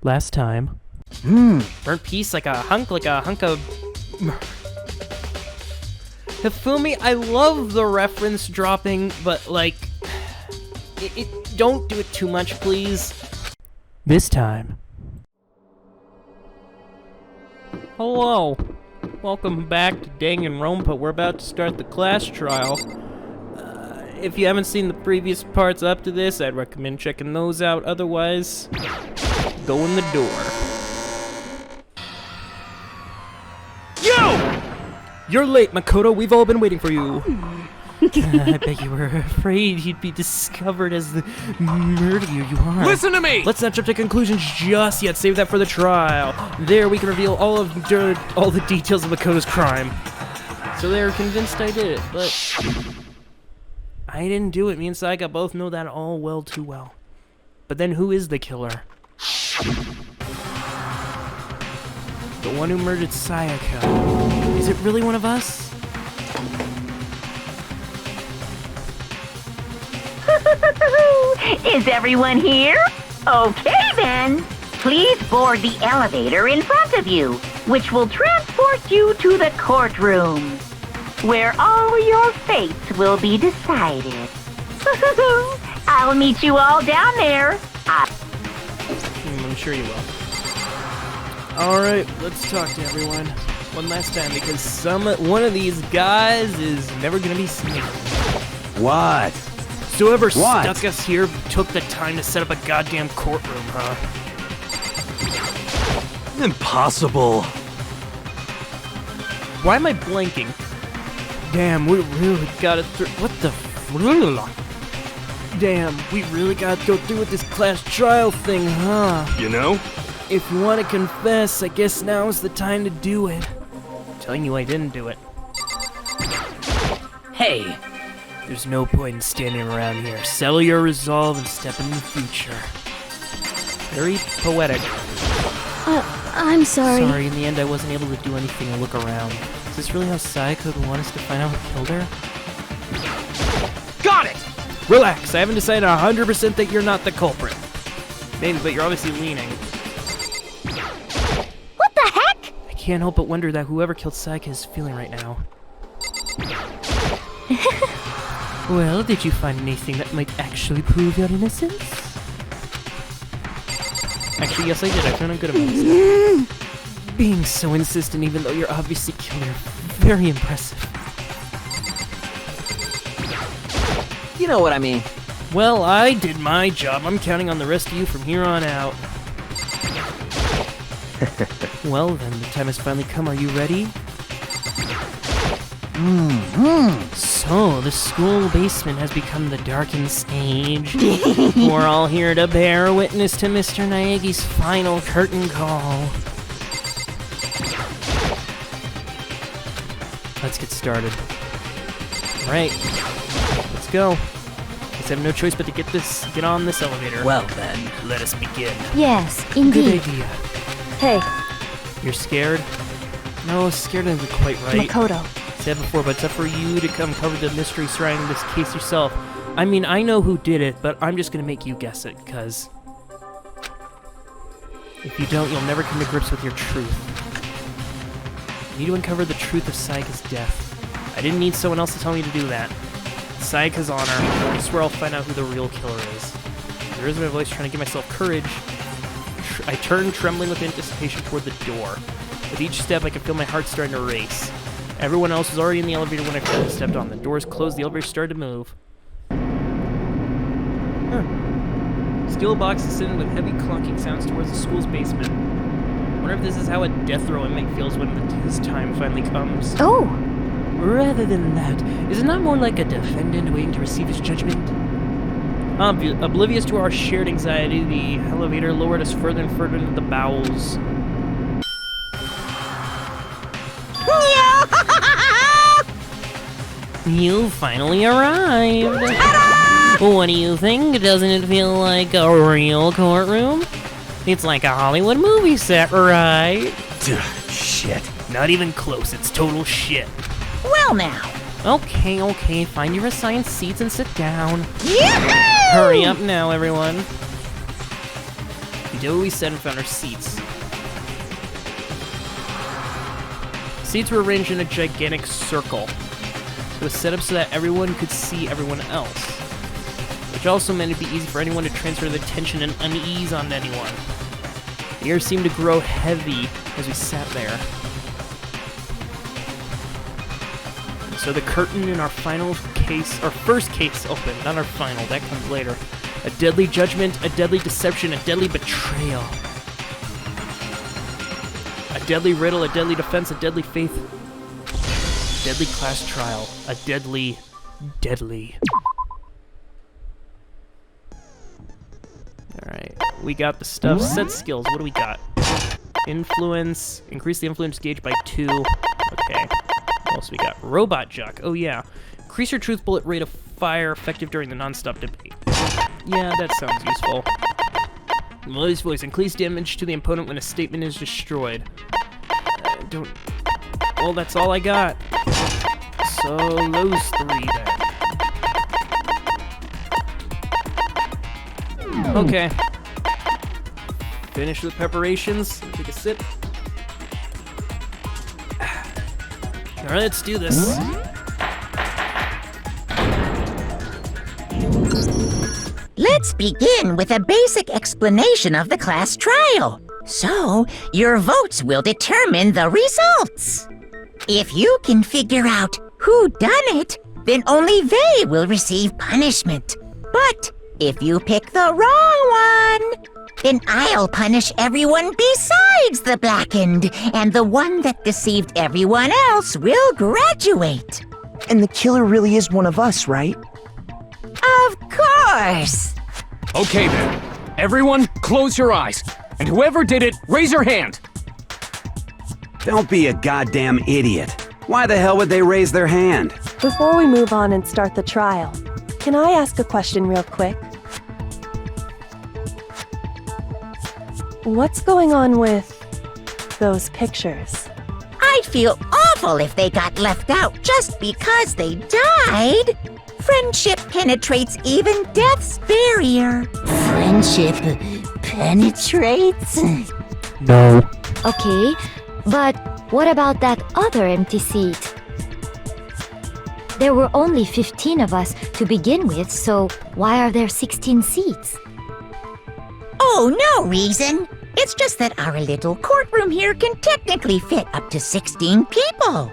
Last time. Burnt piece like a hunk of... Hifumi, I love the reference dropping, but like... don't do it too much, please. This time. Hello. Welcome back to Danganronpa. We're about to start the class trial. If you haven't seen the previous parts up to this, I'd recommend checking those out. Otherwise, go in the door. You! You're late, Makoto. We've all been waiting for you. I bet you were afraid you'd be discovered as the murderer you are. Listen to me! Let's not jump to conclusions just yet. Save that for the trial. There we can reveal all the details of Makoto's crime. So they're convinced I did it, but I didn't do it. Me and Saika both know that all well too well. But then who is the killer? The one who murdered Sayaka. Is it really one of us? Is everyone here? Okay then. Please board the elevator in front of you, which will transport you to the courtroom, where all your fates will be decided. I'll meet you all down there. I'm sure you will. Alright, let's talk to everyone. One last time, because one of these guys is never gonna be seen. What? So whoever stuck us here took the time to set up a goddamn courtroom, huh? Impossible. Why am I blanking? Damn, we really gotta what the Damn, we really gotta go through with this class trial thing, huh? You know? If you want to confess, I guess now is the time to do it. I'm telling you I didn't do it. Hey! There's no point in standing around here. Settle your resolve and step into the future. Very poetic. I'm sorry. Sorry, in the end I wasn't able to do anything or look around. Is this really how Sayaka would want us to find out who killed her? Got it! Relax, I haven't decided 100% that you're not the culprit. Maybe, but you're obviously leaning. What the heck? I can't help but wonder that whoever killed Sayaka is feeling right now. Well, did you find anything that might actually prove your innocence? Actually, yes I did. I found a good amount of stuff. Being so insistent even though you're obviously killer. Very impressive. You know what I mean. Well, I did my job. I'm counting on the rest of you from here on out. Well then, the time has finally come. Are you ready? So, the school basement has become the darkened stage. We're all here to bear witness to Mr. Naegi's final curtain call. Let's get started. Alright, let's go. Guess I have no choice but to get on this elevator. Well then. Let us begin. Yes, Good indeed. idea. Hey, You're scared? No, scared isn't quite right. Makoto. Said before, but it's up for you to come cover the mystery surrounding this case yourself. I mean, I know who did it, but I'm just gonna make you guess it, cause if you don't, you'll never come to grips with your truth. You need to uncover the truth of Sayaka's death. I didn't need someone else to tell me to do that. Sayaka's honor. I swear I'll find out who the real killer is. There is my voice trying to give myself courage. I turn, trembling with anticipation, toward the door. With each step, I can feel my heart starting to race. Everyone else was already in the elevator when I first stepped on. The doors closed, the elevator started to move. Steel boxes sitting with heavy clunking sounds towards the school's basement. Wonder if this is how a death row inmate feels when his time finally comes. Oh, Rather than that, is it not more like a defendant waiting to receive his judgment? Oblivious to our shared anxiety, the elevator lowered us further and further into the bowels. You finally arrived! What do you think? Doesn't it feel like a real courtroom? It's like a Hollywood movie set, right? Shit. Not even close, it's total shit. Well now. Okay, find your assigned seats and sit down. Yahoo! Hurry up now, everyone. We did what we said and found our seats. Seats were arranged in a gigantic circle. It was set up so that everyone could see everyone else, which also meant it'd be easy for anyone to transfer the tension and unease onto anyone. The air seemed to grow heavy as we sat there. So the curtain in our first case opened, not our final, that comes later. A deadly judgment, a deadly deception, a deadly betrayal. A deadly riddle, a deadly defense, a deadly faith. A deadly class trial, a deadly. Alright, we got the stuff. Set skills, what do we got? Influence, increase the influence gauge by 2. Okay. What else we got? Robot Jock. Oh yeah. Increase your truth bullet rate of fire effective during the non-stop debate. Yeah, that sounds useful. Melody's voice. Increase damage to the opponent when a statement is destroyed. Well, that's all I got. So, those 3 then. Okay. Finished with preparations. Take a sip. Alright, let's do this. Let's begin with a basic explanation of the class trial. So, your votes will determine the results. If you can figure out who done it, then only they will receive punishment. But if you pick the wrong one, then I'll punish everyone besides the blackened, and the one that deceived everyone else will graduate. And the killer really is one of us, right? Of course! Okay then. Everyone, close your eyes. And whoever did it, raise your hand. Don't be a goddamn idiot. Why the hell would they raise their hand? Before we move on and start the trial, can I ask a question real quick? What's going on with those pictures? I'd feel awful if they got left out just because they died. Friendship penetrates even death's barrier. Friendship penetrates? No. Okay, but what about that other empty seat? There were only 15 of us to begin with, so why are there 16 seats? Oh, no reason. It's just that our little courtroom here can technically fit up to 16 people.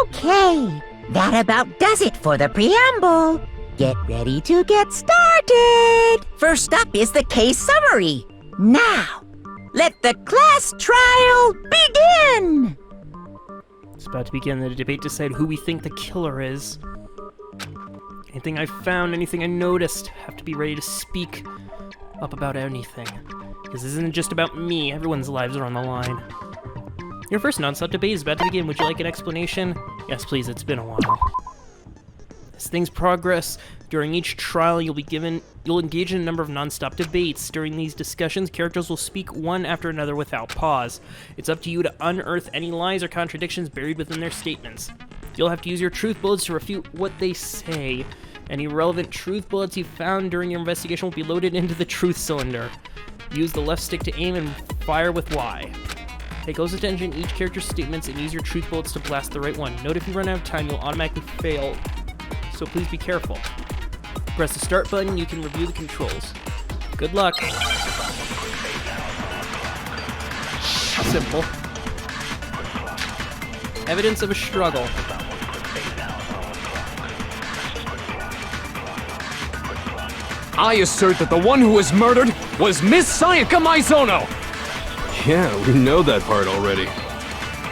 Okay, that about does it for the preamble. Get ready to get started. First up is the case summary. Now, let the class trial begin. It's about to begin the debate to decide who we think the killer is. Anything I found, anything I noticed, have to be ready to speak up about anything. This isn't just about me, everyone's lives are on the line. Your first non-stop debate is about to begin. Would you like an explanation? Yes, please, it's been a while. As things progress, during each trial you'll engage in a number of non-stop debates. During these discussions, characters will speak one after another without pause. It's up to you to unearth any lies or contradictions buried within their statements. You'll have to use your truth bullets to refute what they say. Any relevant truth bullets you found during your investigation will be loaded into the truth cylinder. Use the left stick to aim and fire with Y. Pay close attention to each character's statements and use your truth bullets to blast the right one. Note if you run out of time, you'll automatically fail, so please be careful. Press the start button, you can review the controls. Good luck. Simple. Evidence of a struggle. I assert that the one who was murdered was Miss Sayaka Maizono! Yeah, we know that part already.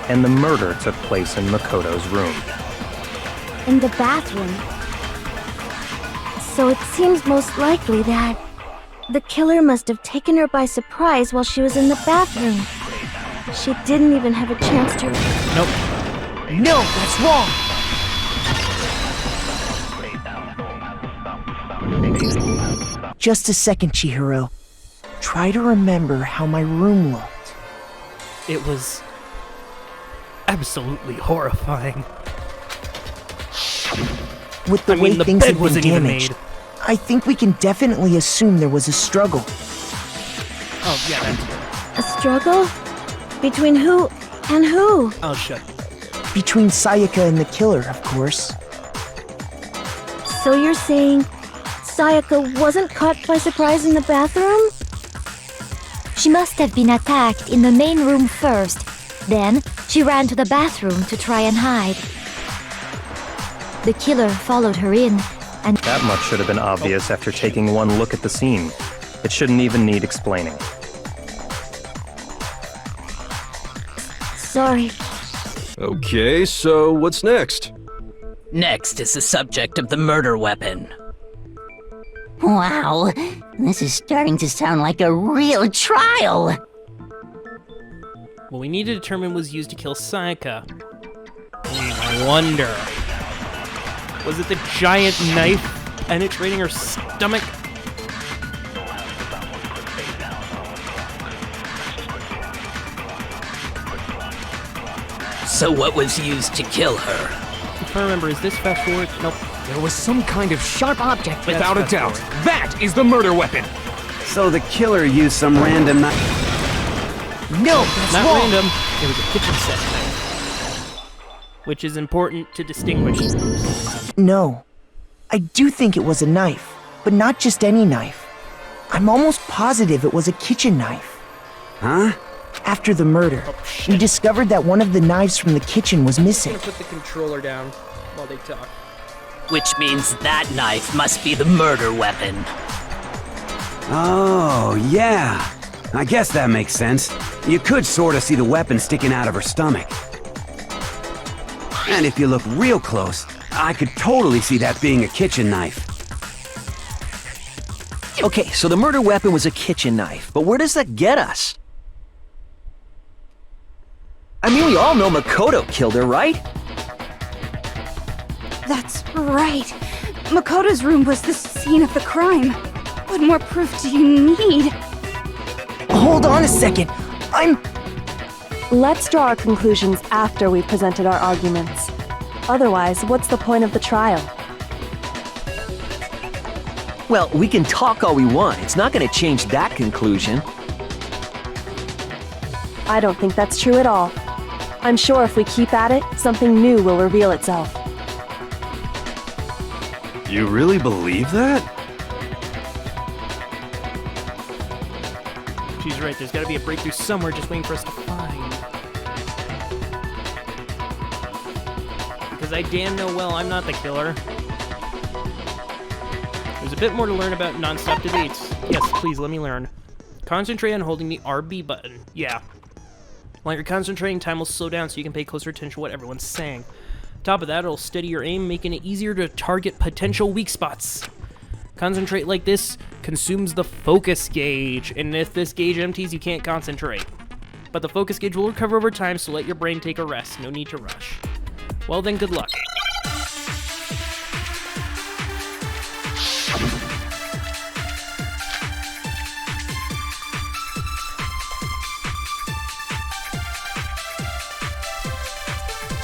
And the murder took place in Makoto's room. In the bathroom. So it seems most likely that The killer must have taken her by surprise while she was in the bathroom. She didn't even have a chance to... Nope. No, that's wrong! Just a second, Chihiro. Try to remember how my room looked. It was absolutely horrifying. With the I way mean, the things bed had been wasn't even damaged, made. I think we can definitely assume there was a struggle. Oh, yeah, that's... A struggle? Between who and who? Oh, shut. Between Sayaka and the killer, of course. So you're saying Sayaka wasn't caught by surprise in the bathroom? She must have been attacked in the main room first. Then, she ran to the bathroom to try and hide. The killer followed her in, and That much should have been obvious after taking one look at the scene. It shouldn't even need explaining. Sorry. Okay, so what's next? Next is the subject of the murder weapon. Wow, this is starting to sound like a real trial. What we need to determine was used to kill Sayaka. I wonder... Was it the giant knife penetrating her stomach? So what was used to kill her? If I remember, is this fast forward? Nope. There was some kind of sharp object, Yeah, without a that's doubt. fast That is the murder weapon! So the killer used some random knife. No, that's Not wrong. random. It was a kitchen set knife. Which is important to distinguish. No. I do think it was a knife, but not just any knife. I'm almost positive it was a kitchen knife. Huh? After the murder, we discovered that one of the knives from the kitchen was missing. I'm gonna put the controller down while they talk. Which means that knife must be the murder weapon. Oh, yeah. I guess that makes sense. You could sort of see the weapon sticking out of her stomach. And if you look real close, I could totally see that being a kitchen knife. Okay, so the murder weapon was a kitchen knife, but where does that get us? I mean, we all know Makoto killed her, right? That's right. Makoto's room was the scene of the crime. What more proof do you need? Hold on a second. Let's draw our conclusions after we've presented our arguments. Otherwise, what's the point of the trial? Well, we can talk all we want. It's not going to change that conclusion. I don't think that's true at all. I'm sure if we keep at it, something new will reveal itself. You really believe that? She's right, there's gotta be a breakthrough somewhere just waiting for us to find. Because I damn know well I'm not the killer. There's a bit more to learn about non-stop debates. Yes, please, let me learn. Concentrate on holding the RB button. Yeah. While you're concentrating, time will slow down so you can pay closer attention to what everyone's saying. Top of that, it'll steady your aim, making it easier to target potential weak spots. Concentrate like this consumes the focus gauge, and if this gauge empties, you can't concentrate. But the focus gauge will recover over time, so let your brain take a rest. No need to rush. Well then, good luck.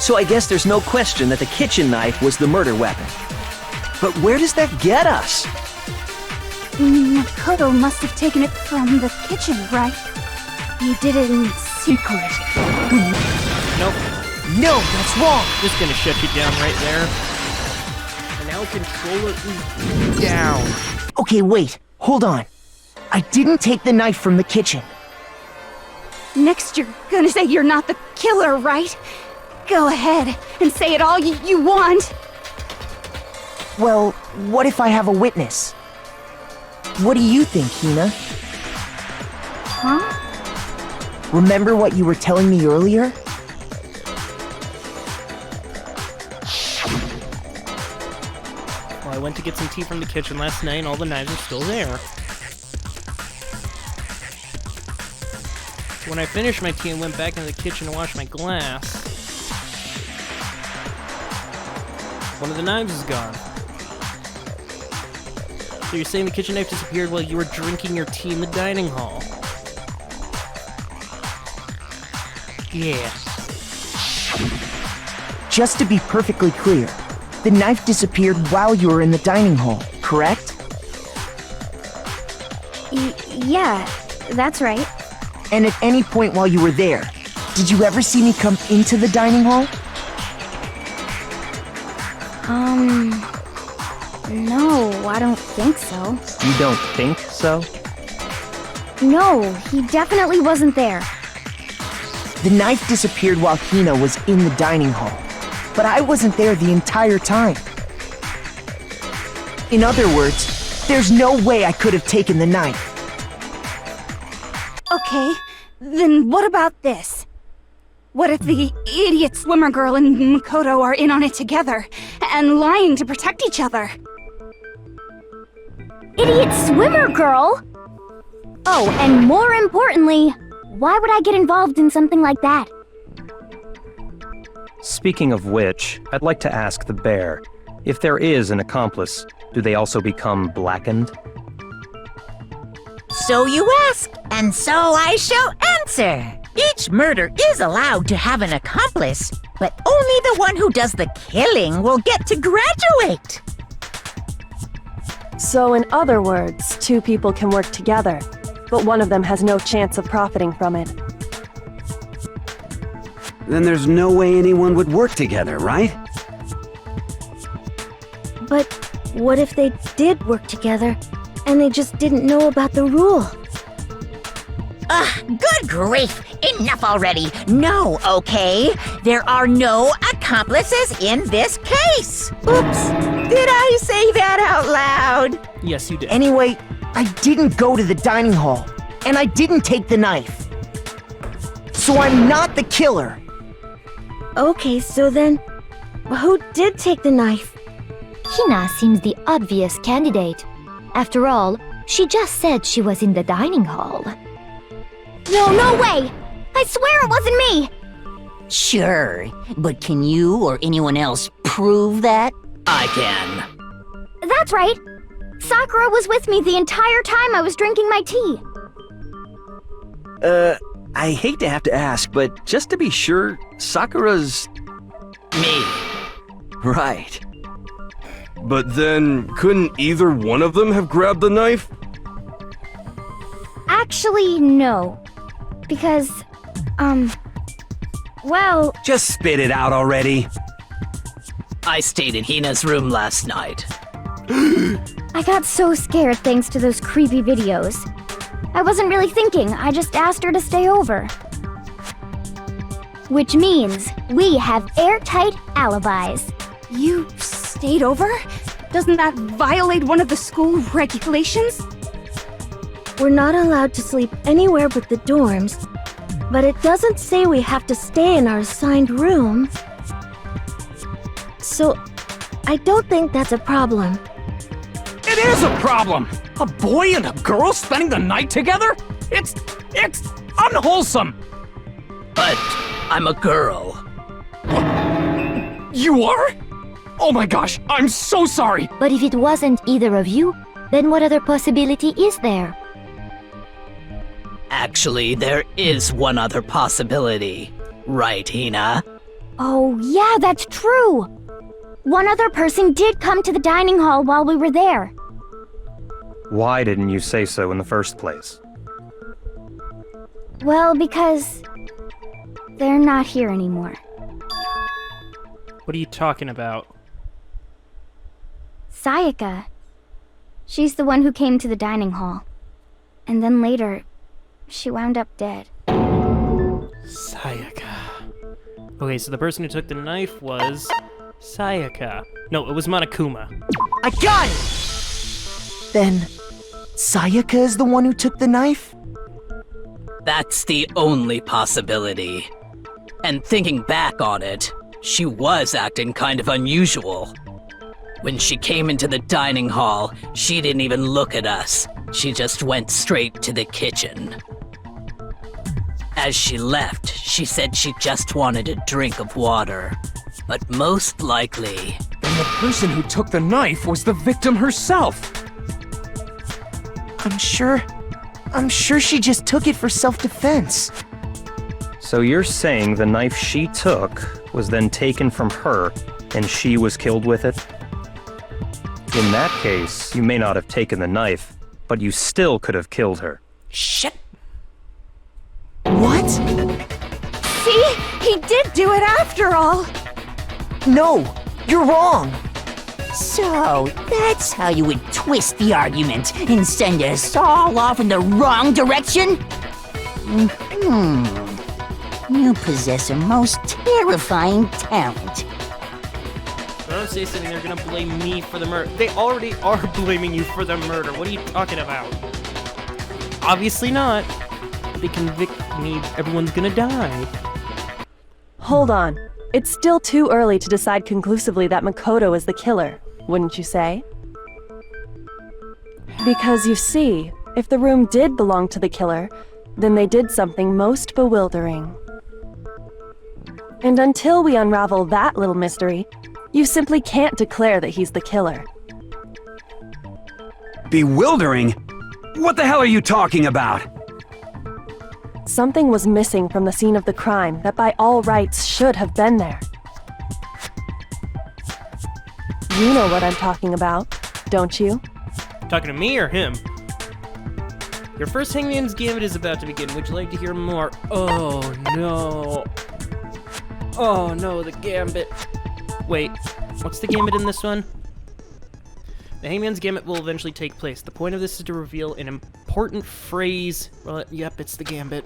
So I guess there's no question that the kitchen knife was the murder weapon. But where does that get us? Makoto must have taken it from the kitchen, right? He did it in secret. Nope. No, that's wrong. Just gonna shut you down right there. And now controller is down. Okay, wait. Hold on. I didn't take the knife from the kitchen. Next, you're gonna say you're not the killer, right? Go ahead and say it all you want. Well, what if I have a witness? What do you think, Hina? Huh? Remember what you were telling me earlier? Well, I went to get some tea from the kitchen last night and all the knives are still there. So when I finished my tea and went back into the kitchen to wash my glass, one of the knives is gone. So you're saying the kitchen knife disappeared while you were drinking your tea in the dining hall? Yeah. Just to be perfectly clear, the knife disappeared while you were in the dining hall, correct? Yeah, That's right. And at any point while you were there, did you ever see me come into the dining hall? No, I don't think so. You don't think so? No, he definitely wasn't there. The knife disappeared while Hina was in the dining hall, but I wasn't there the entire time. In other words, there's no way I could have taken the knife. Okay, then what about this? What if the idiot swimmer girl and Makoto are in on it together, and lying to protect each other? Idiot swimmer girl? Oh, and more importantly, why would I get involved in something like that? Speaking of which, I'd like to ask the bear, if there is an accomplice, do they also become blackened? So you ask, and so I shall answer. Each murder is allowed to have an accomplice, but only the one who does the killing will get to graduate. So in other words, two people can work together, but one of them has no chance of profiting from it. Then there's no way anyone would work together, right? But what if they did work together, and they just didn't know about the rule? Good grief! Enough already! No, okay? There are no accomplices in this case! Oops! Did I say that out loud? Yes, you did. Anyway, I didn't go to the dining hall, and I didn't take the knife. So I'm not the killer. Okay, so then, who did take the knife? Hina seems the obvious candidate. After all, she just said she was in the dining hall. No way! I swear it wasn't me! Sure, but can you or anyone else prove that? I can. That's right! Sakura was with me the entire time I was drinking my tea. I hate to have to ask, but just to be sure, Sakura's... Me. Right. But then, couldn't either one of them have grabbed the knife? Actually, no. Because, well... Just spit it out already. I stayed in Hina's room last night. I got so scared thanks to those creepy videos. I wasn't really thinking, I just asked her to stay over. Which means we have airtight alibis. You stayed over? Doesn't that violate one of the school regulations? We're not allowed to sleep anywhere but the dorms, but it doesn't say we have to stay in our assigned room. So, I don't think that's a problem. It is a problem! A boy and a girl spending the night together? It's unwholesome! But I'm a girl. You are? Oh my gosh, I'm so sorry! But if it wasn't either of you, then what other possibility is there? Actually, there is one other possibility. Right, Hina? Oh, yeah, that's true! One other person did come to the dining hall while we were there. Why didn't you say so in the first place? Well, because... they're not here anymore. What are you talking about? Sayaka. She's the one who came to the dining hall. And then later, she wound up dead. Sayaka. Okay, so the person who took the knife was... Sayaka. No, it was Monokuma. I got it! Then, Sayaka is the one who took the knife? That's the only possibility. And thinking back on it, she was acting kind of unusual. When she came into the dining hall, she didn't even look at us. She just went straight to the kitchen. As she left, she said she just wanted a drink of water. But most likely... Then the person who took the knife was the victim herself! I'm sure she just took it for self-defense. So you're saying the knife she took was then taken from her, and she was killed with it? In that case, you may not have taken the knife, but you still could have killed her. Shit! What? See? He did do it after all! No, you're wrong. So, that's how you would twist the argument and send us all off in the wrong direction? You possess a most terrifying talent. If I don't say something, they're gonna blame me for the murder. They already are blaming you for the murder. What are you talking about? Obviously not. If they convict me, everyone's gonna die. Hold on. It's still too early to decide conclusively that Makoto is the killer, wouldn't you say? Because you see, if the room did belong to the killer, then they did something most bewildering. And until we unravel that little mystery, you simply can't declare that he's the killer. Bewildering? What the hell are you talking about? Something was missing from the scene of the crime that by all rights should have been there. You know what I'm talking about, don't you? Talking to me or him? Your first Hangman's Gambit is about to begin. Would you like to hear more? Oh no. Oh no, the Gambit. Wait, what's the Gambit in this one? The Hangman's Gambit will eventually take place. The point of this is to reveal an important phrase. Well, yep, it's the Gambit.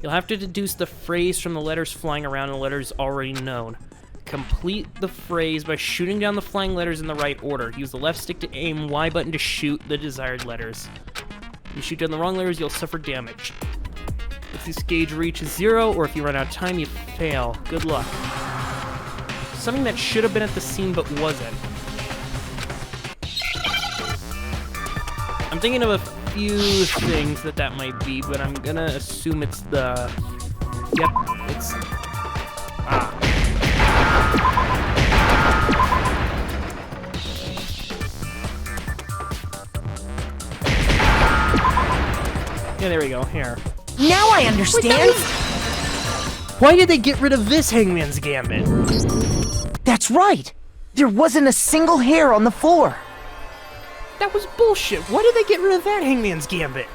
You'll have to deduce the phrase from the letters flying around and the letters already known. Complete the phrase by shooting down the flying letters in the right order. Use the left stick to aim, Y button to shoot the desired letters. If you shoot down the wrong letters, you'll suffer damage. If this gauge reaches 0, or if you run out of time, you fail. Good luck. Something that should have been at the scene but wasn't. I'm thinking of a few things that might be, but I'm gonna assume it's the... Yep, it's... Ah. Yeah, there we go, here. Now I understand! Why did they get rid of this Hangman's Gambit? That's right! There wasn't a single hair on the floor! That was bullshit! Why did they get rid of that Hangman's Gambit?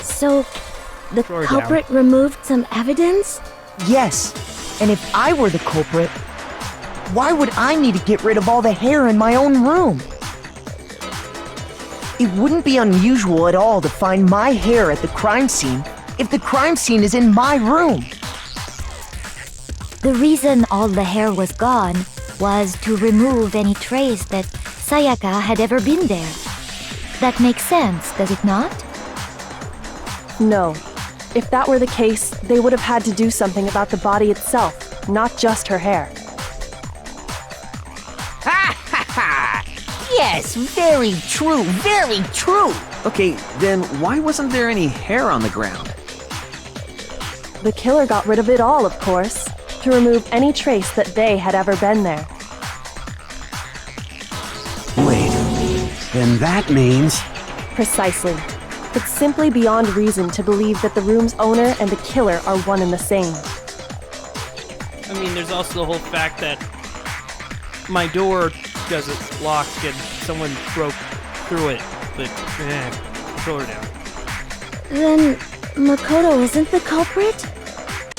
So, the Throw her culprit removed some evidence? Yes, and if I were the culprit, why would I need to get rid of all the hair in my own room? It wouldn't be unusual at all to find my hair at the crime scene if the crime scene is in my room. The reason all the hair was gone was to remove any trace that Sayaka had ever been there. That makes sense, does it not? No. If that were the case, they would have had to do something about the body itself, not just her hair. Yes, very true, very true. Okay, then why wasn't there any hair on the ground? The killer got rid of it all, of course, to remove any trace that they had ever been there. Wait, then that means... Precisely. It's simply beyond reason to believe that the room's owner and the killer are one and the same. I mean, there's also the whole fact that my door doesn't lock and someone broke through it, but control her down. Then Makoto isn't the culprit?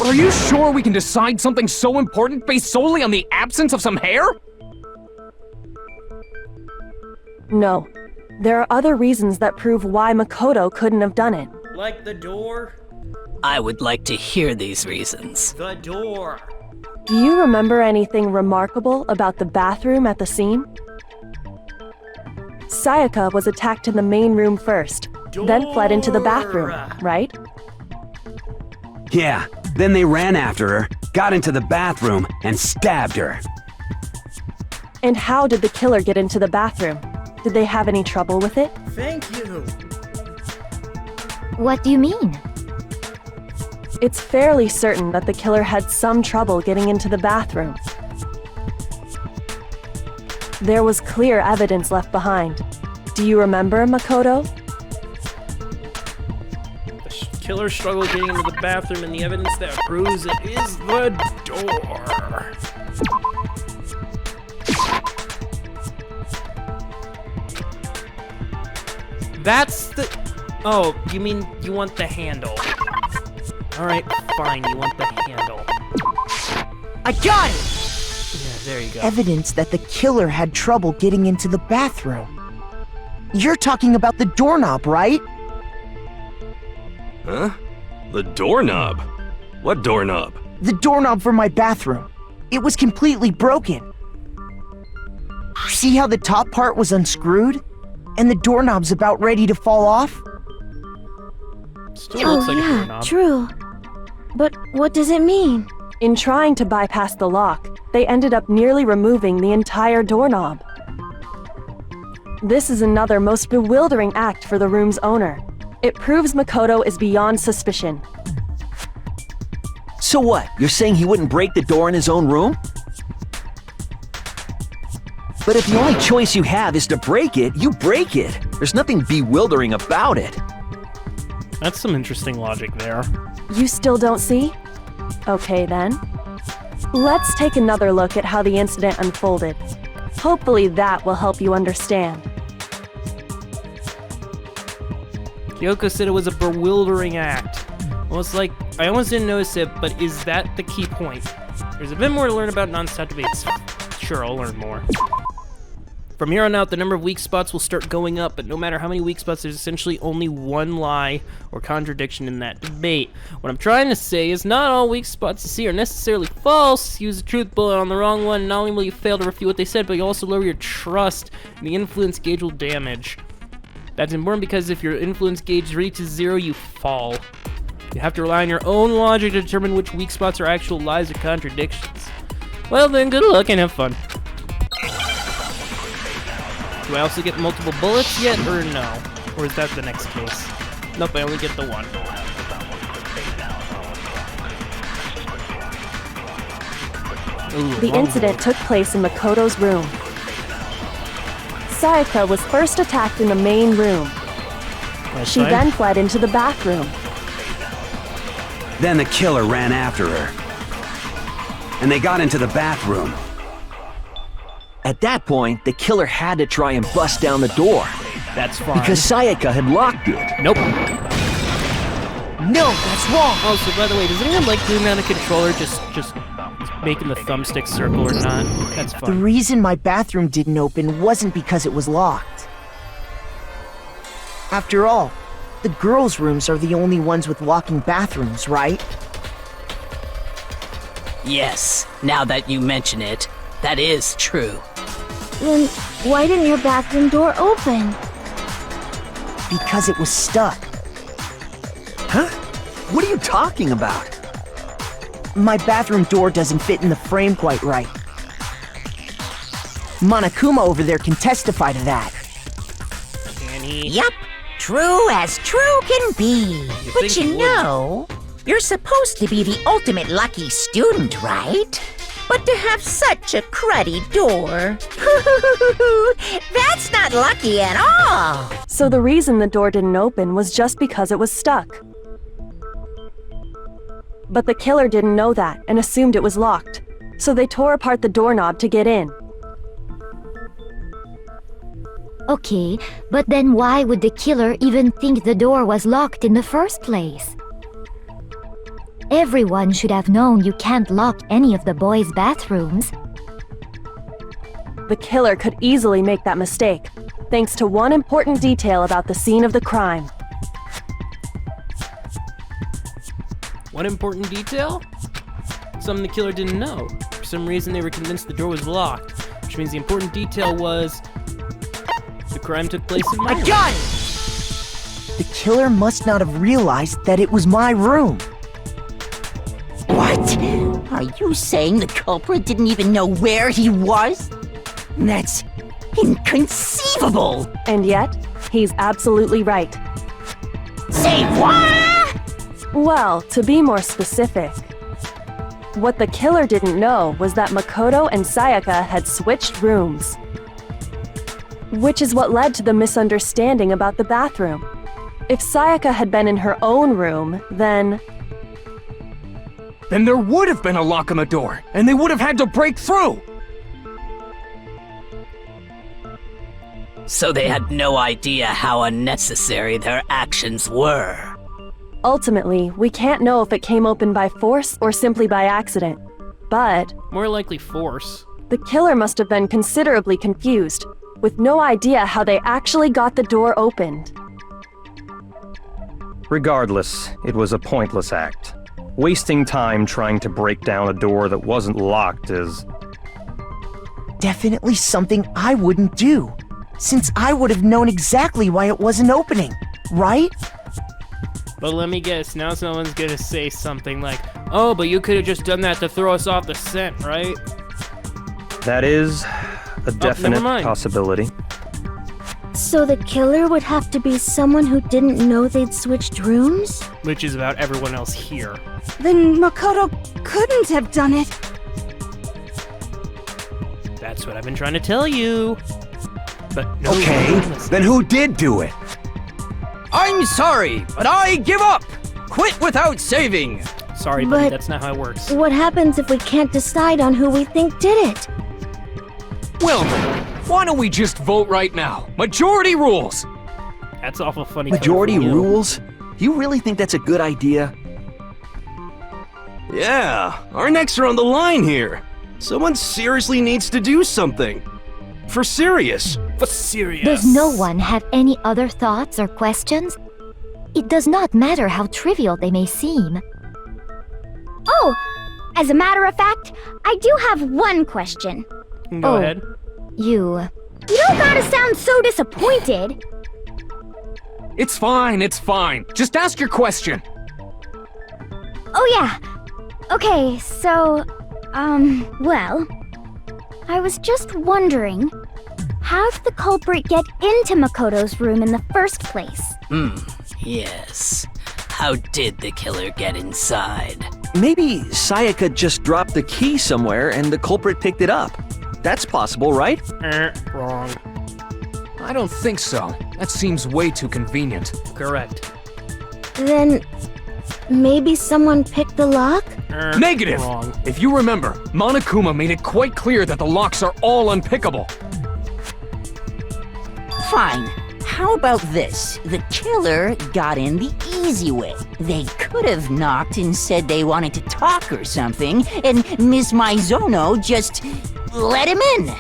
Are you sure we can decide something so important based solely on the absence of some hair? No. There are other reasons that prove why Makoto couldn't have done it. Like the door? I would like to hear these reasons. The door. Do you remember anything remarkable about the bathroom at the scene? Sayaka was attacked in the main room first, then fled into the bathroom, right? Yeah, then they ran after her, got into the bathroom, and stabbed her. And how did the killer get into the bathroom? Did they have any trouble with it? Thank you. What do you mean? It's fairly certain that the killer had some trouble getting into the bathroom. There was clear evidence left behind. Do you remember, Makoto? The killer struggled getting into the bathroom, and the evidence that proves it is the door. That's the... Oh, you mean you want the handle. Alright, fine, you want the handle. I got it! Yeah, there you go. Evidence that the killer had trouble getting into the bathroom. You're talking about the doorknob, right? Huh? The doorknob? What doorknob? The doorknob for my bathroom. It was completely broken. See how the top part was unscrewed? And the doorknob's about ready to fall off? Still looks like a doorknob. True. But what does it mean? In trying to bypass the lock, they ended up nearly removing the entire doorknob. This is another most bewildering act for the room's owner. It proves Makoto is beyond suspicion. So what? You're saying he wouldn't break the door in his own room? But if the only choice you have is to break it, you break it. There's nothing bewildering about it. That's some interesting logic there. You still don't see? Okay then. Let's take another look at how the incident unfolded. Hopefully that will help you understand. Kyoko said it was a bewildering act. Almost like, I almost didn't notice it, but is that the key point? There's a bit more to learn about non-stop debates. Sure, I'll learn more. From here on out, the number of weak spots will start going up, but no matter how many weak spots, there's essentially only one lie or contradiction in that debate. What I'm trying to say is not all weak spots you see are necessarily false. Use a truth bullet on the wrong one, and not only will you fail to refute what they said, but you also lower your trust, and the influence gauge will damage. That's important because if your influence gauge reaches 0, you fall. You have to rely on your own logic to determine which weak spots are actual lies or contradictions. Well then, good luck and have fun. Do I also get multiple bullets yet, or no? Or is that the next case? Nope, I only get the one. Ooh, The incident took place in Makoto's room. Sayaka was first attacked in the main room. She then fled into the bathroom. Then the killer ran after her. And they got into the bathroom. At that point, the killer had to try and bust down the door. That's fine. Because Sayaka had locked it. Nope. No, that's wrong. Also, by the way, does anyone like doing that on a controller? Just making the thumbstick circle or not? That's The fun. reason my bathroom didn't open wasn't because it was locked. After all, the girls' rooms are the only ones with locking bathrooms, right? Yes, now that you mention it, that is true. Then why didn't your bathroom door open? Because it was stuck. Huh? What are you talking about? My bathroom door doesn't fit in the frame quite right. Monokuma over there can testify to that. Can he? Yup, true as true can be. But think he you would. know, you're supposed to be the ultimate lucky student, right? But to have such a cruddy door, that's not lucky at all. So the reason the door didn't open was just because it was stuck. But the killer didn't know that and assumed it was locked. So they tore apart the doorknob to get in. Okay, but then why would the killer even think the door was locked in the first place? Everyone should have known you can't lock any of the boys' bathrooms. The killer could easily make that mistake, thanks to one important detail about the scene of the crime. One important detail? Something the killer didn't know. For some reason, they were convinced the door was locked, which means the important detail was the crime took place in my room. I got it! The killer must not have realized that it was my room. What? Are you saying the culprit didn't even know where he was? That's inconceivable! And yet, he's absolutely right. Say what? Well, to be more specific, what the killer didn't know was that Makoto and Sayaka had switched rooms. Which is what led to the misunderstanding about the bathroom. If Sayaka had been in her own room, then Then there would have been a lock on the door, and they would have had to break through! So they had no idea how unnecessary their actions were. Ultimately, we can't know if it came open by force or simply by accident. But More likely force. the killer must have been considerably confused, with no idea how they actually got the door opened. Regardless, it was a pointless act. Wasting time trying to break down a door that wasn't locked is... Definitely something I wouldn't do, since I would have known exactly why it wasn't opening, right? But let me guess, now someone's gonna say something like, oh, but you could have just done that to throw us off the scent, right? That is a definite never mind. possibility. So the killer would have to be someone who didn't know they'd switched rooms? Which is about everyone else here. Then Makoto couldn't have done it. That's what I've been trying to tell you. But no. Okay, then who did do it? I'm sorry, but I give up! Quit without saving! Sorry, buddy, But- that's not how it works. What happens if we can't decide on who we think did it? Well then, why don't we just vote right now? Majority rules! That's awful funny. coming Majority from you. rules? You really think that's a good idea? Yeah, our necks are on the line here. Someone seriously needs to do something. For serious. For serious. Does no one have any other thoughts or questions? It does not matter how trivial they may seem. Oh, as a matter of fact, I do have one question. Go ahead. You You don't gotta sound so disappointed. It's fine, it's fine. Just ask your question. Oh yeah. Okay, so, well, I was just wondering, how did the culprit get into Makoto's room in the first place? Yes. How did the killer get inside? Maybe Sayaka just dropped the key somewhere and the culprit picked it up. That's possible, right? Wrong. I don't think so. That seems way too convenient. Correct. Then maybe someone picked the lock? Negative! Wrong. If you remember, Monokuma made it quite clear that the locks are all unpickable. Fine. How about this? The killer got in the easy way. They could have knocked and said they wanted to talk or something, and Miss Maizono just let him in.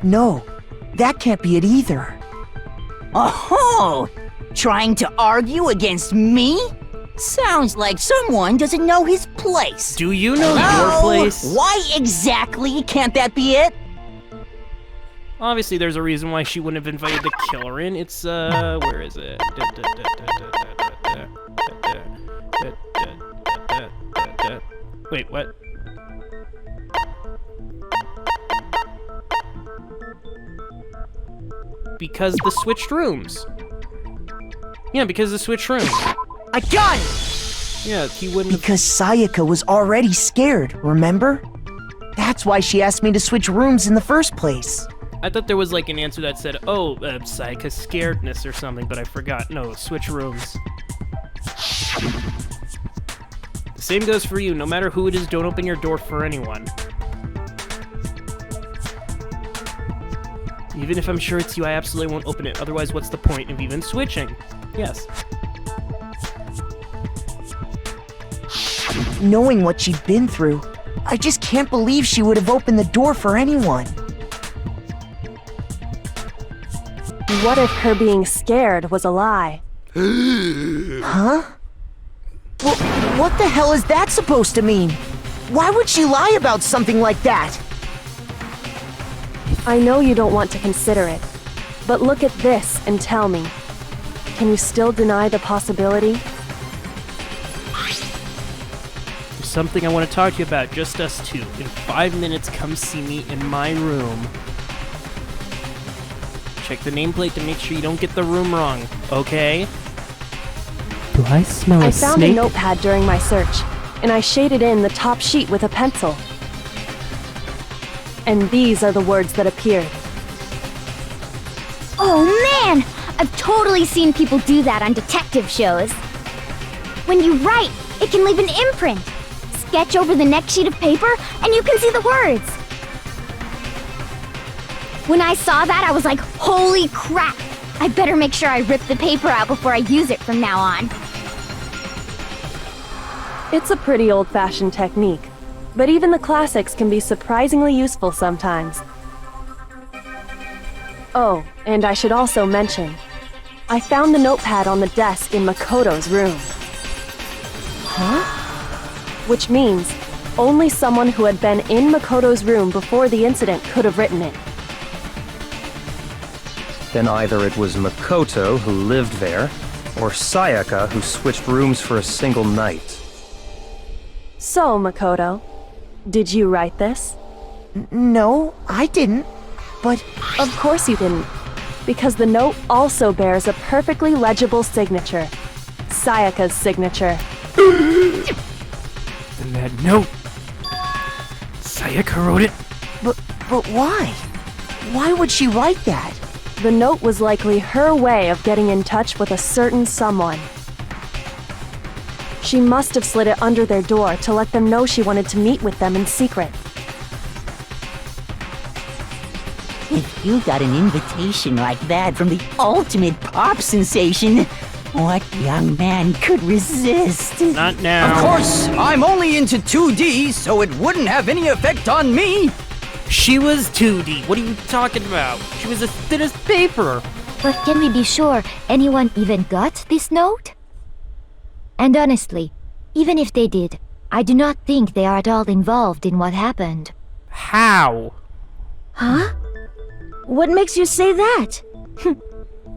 No, that can't be it either. Oh, trying to argue against me? Sounds like someone doesn't know his place. Do you know your Hello? place? Why exactly can't that be it? Obviously, there's a reason why she wouldn't have invited the killer in. It's, where is it? Wait, what? Because the switched rooms. Yeah, because the switched rooms. I got it! Yeah, he wouldn't have... Because Sayaka was already scared, remember? That's why she asked me to switch rooms in the first place. I thought there was like an answer that said, oh, Sayaka's scaredness or something, but I forgot. No, switch rooms. The same goes for you. No matter who it is, don't open your door for anyone. Even if I'm sure it's you, I absolutely won't open it. Otherwise, what's the point of even switching? Yes. Knowing what she'd been through, I just can't believe she would have opened the door for anyone. What if her being scared was a lie? Huh? Well, what the hell is that supposed to mean? Why would she lie about something like that? I know you don't want to consider it, but look at this and tell me. Can you still deny the possibility? There's something I want to talk to you about, just us two. In 5 minutes, come see me in my room. Check the nameplate to make sure you don't get the room wrong, okay? Do I smell I a found snake? a notepad during my search, and I shaded in the top sheet with a pencil. And these are the words that appeared. Oh man! I've totally seen people do that on detective shows. When you write, it can leave an imprint. Sketch over the next sheet of paper, and you can see the words. When I saw that, I was like, holy crap! I better make sure I rip the paper out before I use it from now on. It's a pretty old-fashioned technique, but even the classics can be surprisingly useful sometimes. Oh, and I should also mention, I found the notepad on the desk in Makoto's room. Huh? Which means only someone who had been in Makoto's room before the incident could have written it. Then either it was Makoto who lived there, or Sayaka who switched rooms for a single night. So, Makoto, did you write this? No, I didn't. But... Of course you didn't. Because the note also bears a perfectly legible signature. Sayaka's signature. And that note... Sayaka wrote it? But why? Why would she write that? The note was likely her way of getting in touch with a certain someone. She must have slid it under their door to let them know she wanted to meet with them in secret. If you got an invitation like that from the ultimate pop sensation, what young man could resist? Not now. Of course, I'm only into 2D, so it wouldn't have any effect on me. She was 2D. What are you talking about? She was as thin as paper. But can we be sure anyone even got this note? And honestly, even if they did, I do not think they are at all involved in what happened. How? Huh? What makes you say that?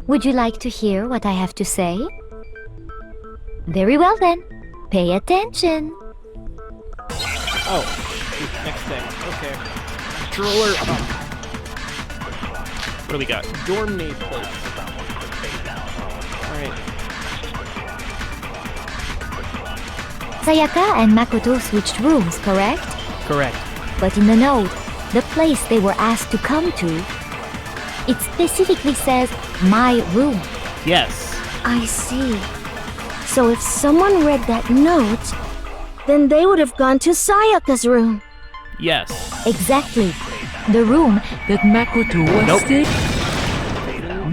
Would you like to hear what I have to say? Very well then. Pay attention. Oh, next thing. Okay. Stroller. What do we got? Dorm name place. Alright. Sayaka and Makoto switched rooms, correct? Correct. But in the note, the place they were asked to come to, it specifically says, my room. Yes. I see. So if someone read that note, then they would have gone to Sayaka's room. Yes. Exactly. The room that Makoto was Nope. staying.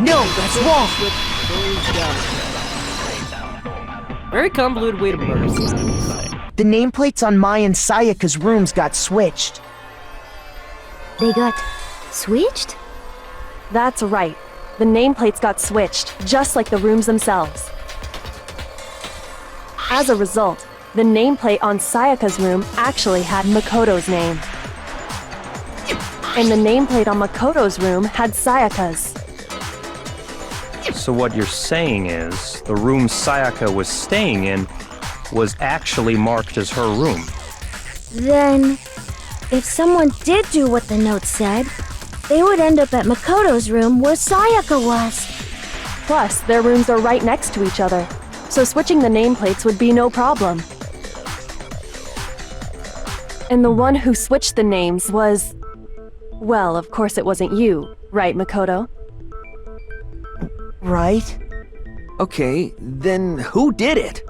No, that's wrong! Very convoluted way to murder someone, I will say. The nameplates on Mai and Sayaka's rooms got switched. They got switched? That's right. The nameplates got switched, just like the rooms themselves. As a result, the nameplate on Sayaka's room actually had Makoto's name. And the nameplate on Makoto's room had Sayaka's. So what you're saying is, the room Sayaka was staying in was actually marked as her room. Then, if someone did do what the note said, they would end up at Makoto's room where Sayaka was. Plus, their rooms are right next to each other, so switching the nameplates would be no problem. And the one who switched the names was... Well, of course it wasn't you, right, Makoto? Right. Okay, then who did it?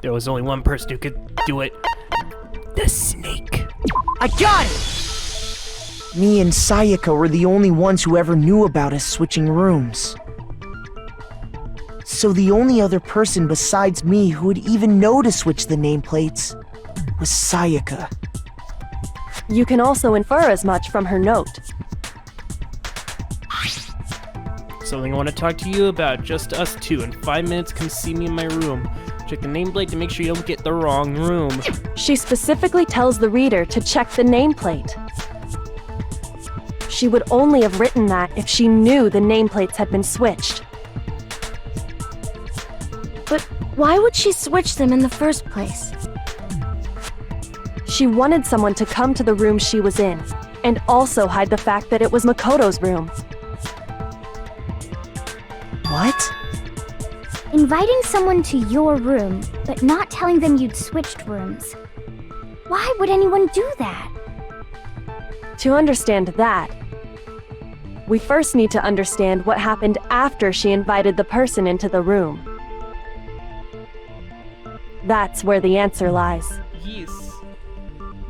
There was only one person who could do it. The snake. I got it! Me and Sayaka were the only ones who ever knew about us switching rooms. So the only other person besides me who would even know to switch the nameplates was Sayaka. You can also infer as much from her note. Something I want to talk to you about, just us two. In 5 minutes, come see me in my room. Check the nameplate to make sure you don't get the wrong room. She specifically tells the reader to check the nameplate. She would only have written that if she knew the nameplates had been switched. But why would she switch them in the first place? She wanted someone to come to the room she was in, and also hide the fact that it was Makoto's room. What? Inviting someone to your room, but not telling them you'd switched rooms. Why would anyone do that? To understand that, we first need to understand what happened after she invited the person into the room. That's where the answer lies. Yes.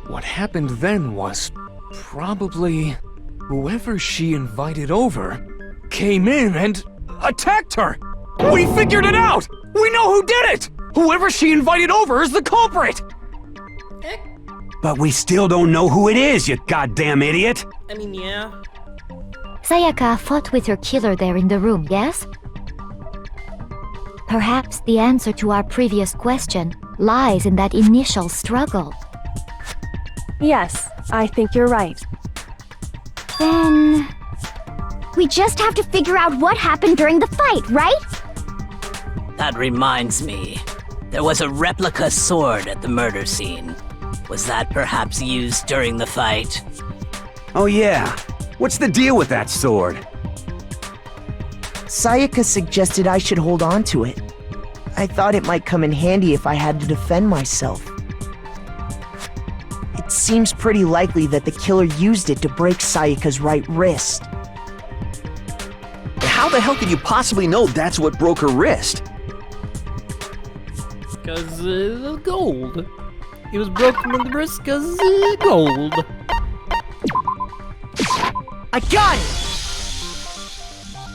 What happened then was probably... Whoever she invited over came in and attacked her! We figured it out! We know who did it! Whoever she invited over is the culprit! But we still don't know who it is, you goddamn idiot! I mean, yeah. Sayaka fought with her killer there in the room, yes? Perhaps the answer to our previous question lies in that initial struggle. Yes, I think you're right. Then... we just have to figure out what happened during the fight, right? That reminds me. There was a replica sword at the murder scene. Was that perhaps used during the fight? Oh yeah. What's the deal with that sword? Sayaka suggested I should hold on to it. I thought it might come in handy if I had to defend myself. It seems pretty likely that the killer used it to break Sayaka's right wrist. How the hell could you possibly know that's what broke her wrist? Because gold. It was broken in the wrist because gold. I got it!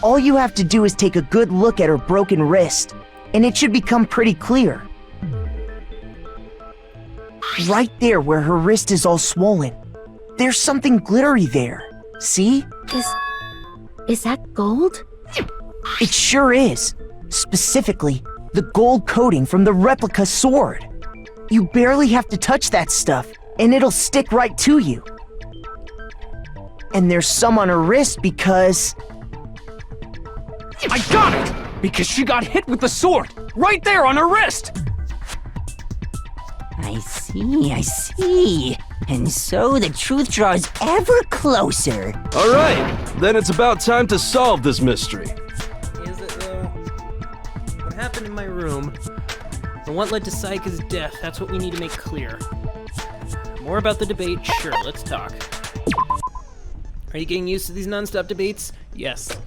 All you have to do is take a good look at her broken wrist, and it should become pretty clear. Right there where her wrist is all swollen, there's something glittery there. See? Is that gold? It sure is. Specifically, the gold coating from the replica sword. You barely have to touch that stuff, and it'll stick right to you. And there's some on her wrist because... I got it! Because she got hit with the sword! Right there on her wrist! I see. And so the truth draws ever closer. Alright, then it's about time to solve this mystery. Is it though? What happened in my room? And what led to Sayaka's death? That's what we need to make clear. More about the debate? Sure, let's talk. Are you getting used to these non-stop debates? Yes.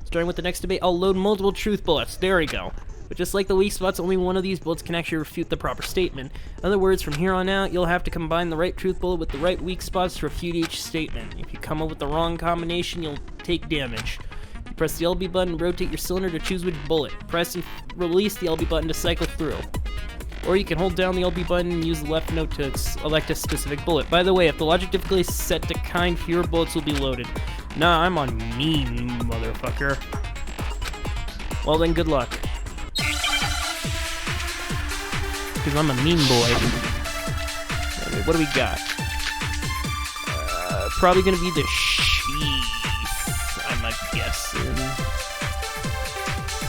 Starting with the next debate, I'll load multiple truth bullets. There we go. But just like the weak spots, only one of these bullets can actually refute the proper statement. In other words, from here on out, you'll have to combine the right truth bullet with the right weak spots to refute each statement. If you come up with the wrong combination, you'll take damage. You press the LB button and rotate your cylinder to choose which bullet. Press and release the LB button to cycle through. Or you can hold down the LB button and use the left note to elect a specific bullet. By the way, if the logic difficulty is set to kind, fewer bullets will be loaded. Nah, I'm on mean, motherfucker. Well then, good luck. Because I'm a mean boy. Okay, what do we got? Probably gonna be the sheath, I'm guessing.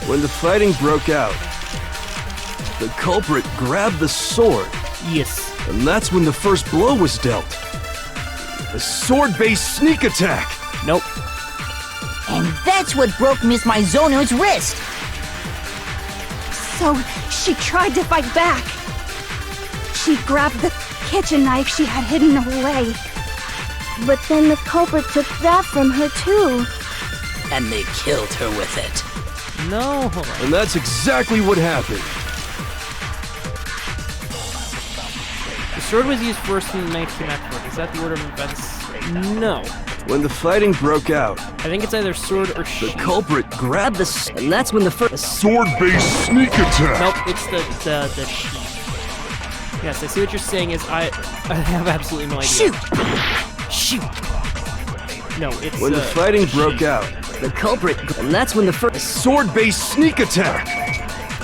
When the fighting broke out, the culprit grabbed the sword. Yes. And that's when the first blow was dealt. A sword-based sneak attack. Nope. And that's what broke Miss Mizono's wrist. So, she tried to fight back. She grabbed the kitchen knife she had hidden away. But then the culprit took that from her too. And they killed her with it. No, hold on. And that's exactly what happened. The sword was used first and the knife came afterward. Is that the order of events? No. When the fighting broke out, I think it's either sword or sheath. the culprit grabbed the And that's when the first sword-based sneak attack. Nope, it's the sheath. Yes, I see what you're saying is I have absolutely no idea. Shoot! No, it's when the fighting broke out, the culprit, and that's when the first sword-based sneak attack.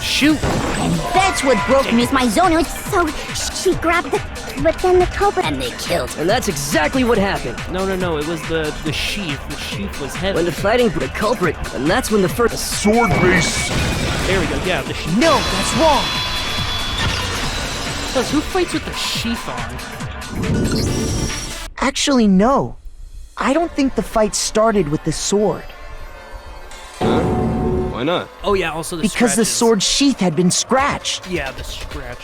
Shoot! And that's what broke Miss Mizono. So, she grabbed the... but then the culprit... And they killed her. And that's exactly what happened. No, it was the sheath. The sheath was heavy. When the fighting, the culprit, and that's when the first sword-based. There we go, yeah, the sheath. No, that's wrong! Plus, who fights with the sheath on? Actually, no. I don't think the fight started with the sword. Why not? Oh yeah, also the Because the scratches. sword sheath had been scratched. Yeah, the scratch.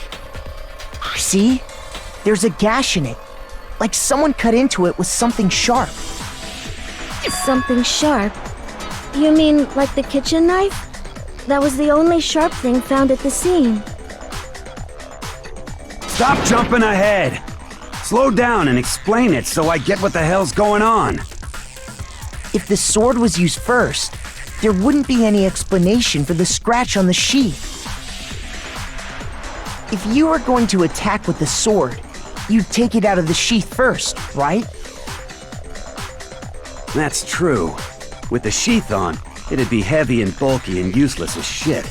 See? There's a gash in it. Like someone cut into it with something sharp. Something sharp? You mean like the kitchen knife? That was the only sharp thing found at the scene. Stop jumping ahead! Slow down and explain it so I get what the hell's going on. If the sword was used first, there wouldn't be any explanation for the scratch on the sheath. If you were going to attack with the sword, you'd take it out of the sheath first, right? That's true. With the sheath on, it'd be heavy and bulky and useless as shit.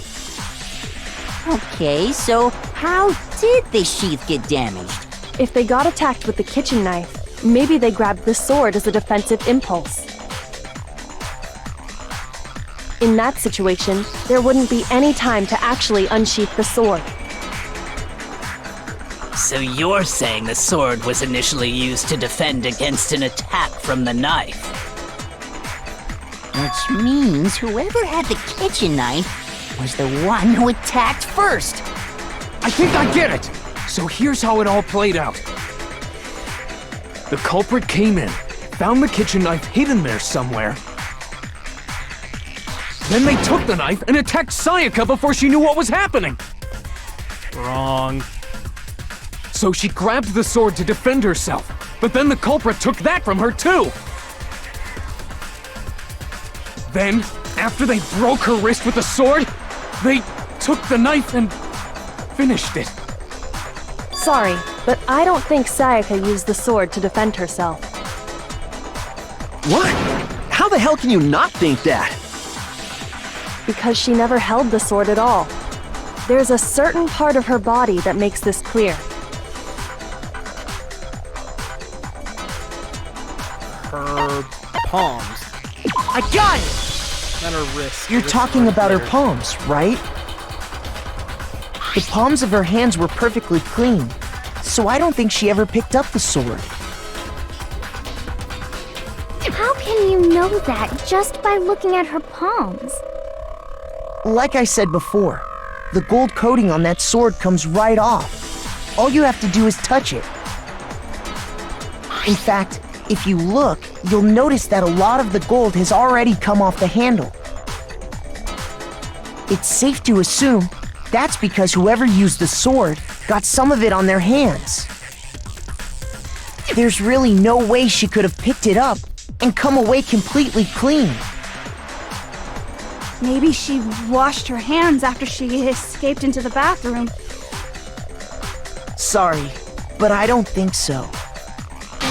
Okay, so how did the sheath get damaged? If they got attacked with the kitchen knife, maybe they grabbed the sword as a defensive impulse. In that situation, there wouldn't be any time to actually unsheath the sword. So you're saying the sword was initially used to defend against an attack from the knife? Which means whoever had the kitchen knife was the one who attacked first. I think I get it! So here's how it all played out. The culprit came in, found the kitchen knife hidden there somewhere. Then they took the knife and attacked Sayaka before she knew what was happening. Wrong. So she grabbed the sword to defend herself, but then the culprit took that from her too. Then, after they broke her wrist with the sword, they took the knife and finished it. Sorry, but I don't think Sayaka used the sword to defend herself. What? How the hell can you not think that? Because she never held the sword at all. There's a certain part of her body that makes this clear. Her palms. I got it! Not her wrist. You're talking about her palms, right? The palms of her hands were perfectly clean, so I don't think she ever picked up the sword. How can you know that just by looking at her palms? Like I said before, the gold coating on that sword comes right off. All you have to do is touch it. In fact, if you look, you'll notice that a lot of the gold has already come off the handle. It's safe to assume that's because whoever used the sword got some of it on their hands. There's really no way she could have picked it up and come away completely clean. Maybe she washed her hands after she escaped into the bathroom. Sorry, but I don't think so.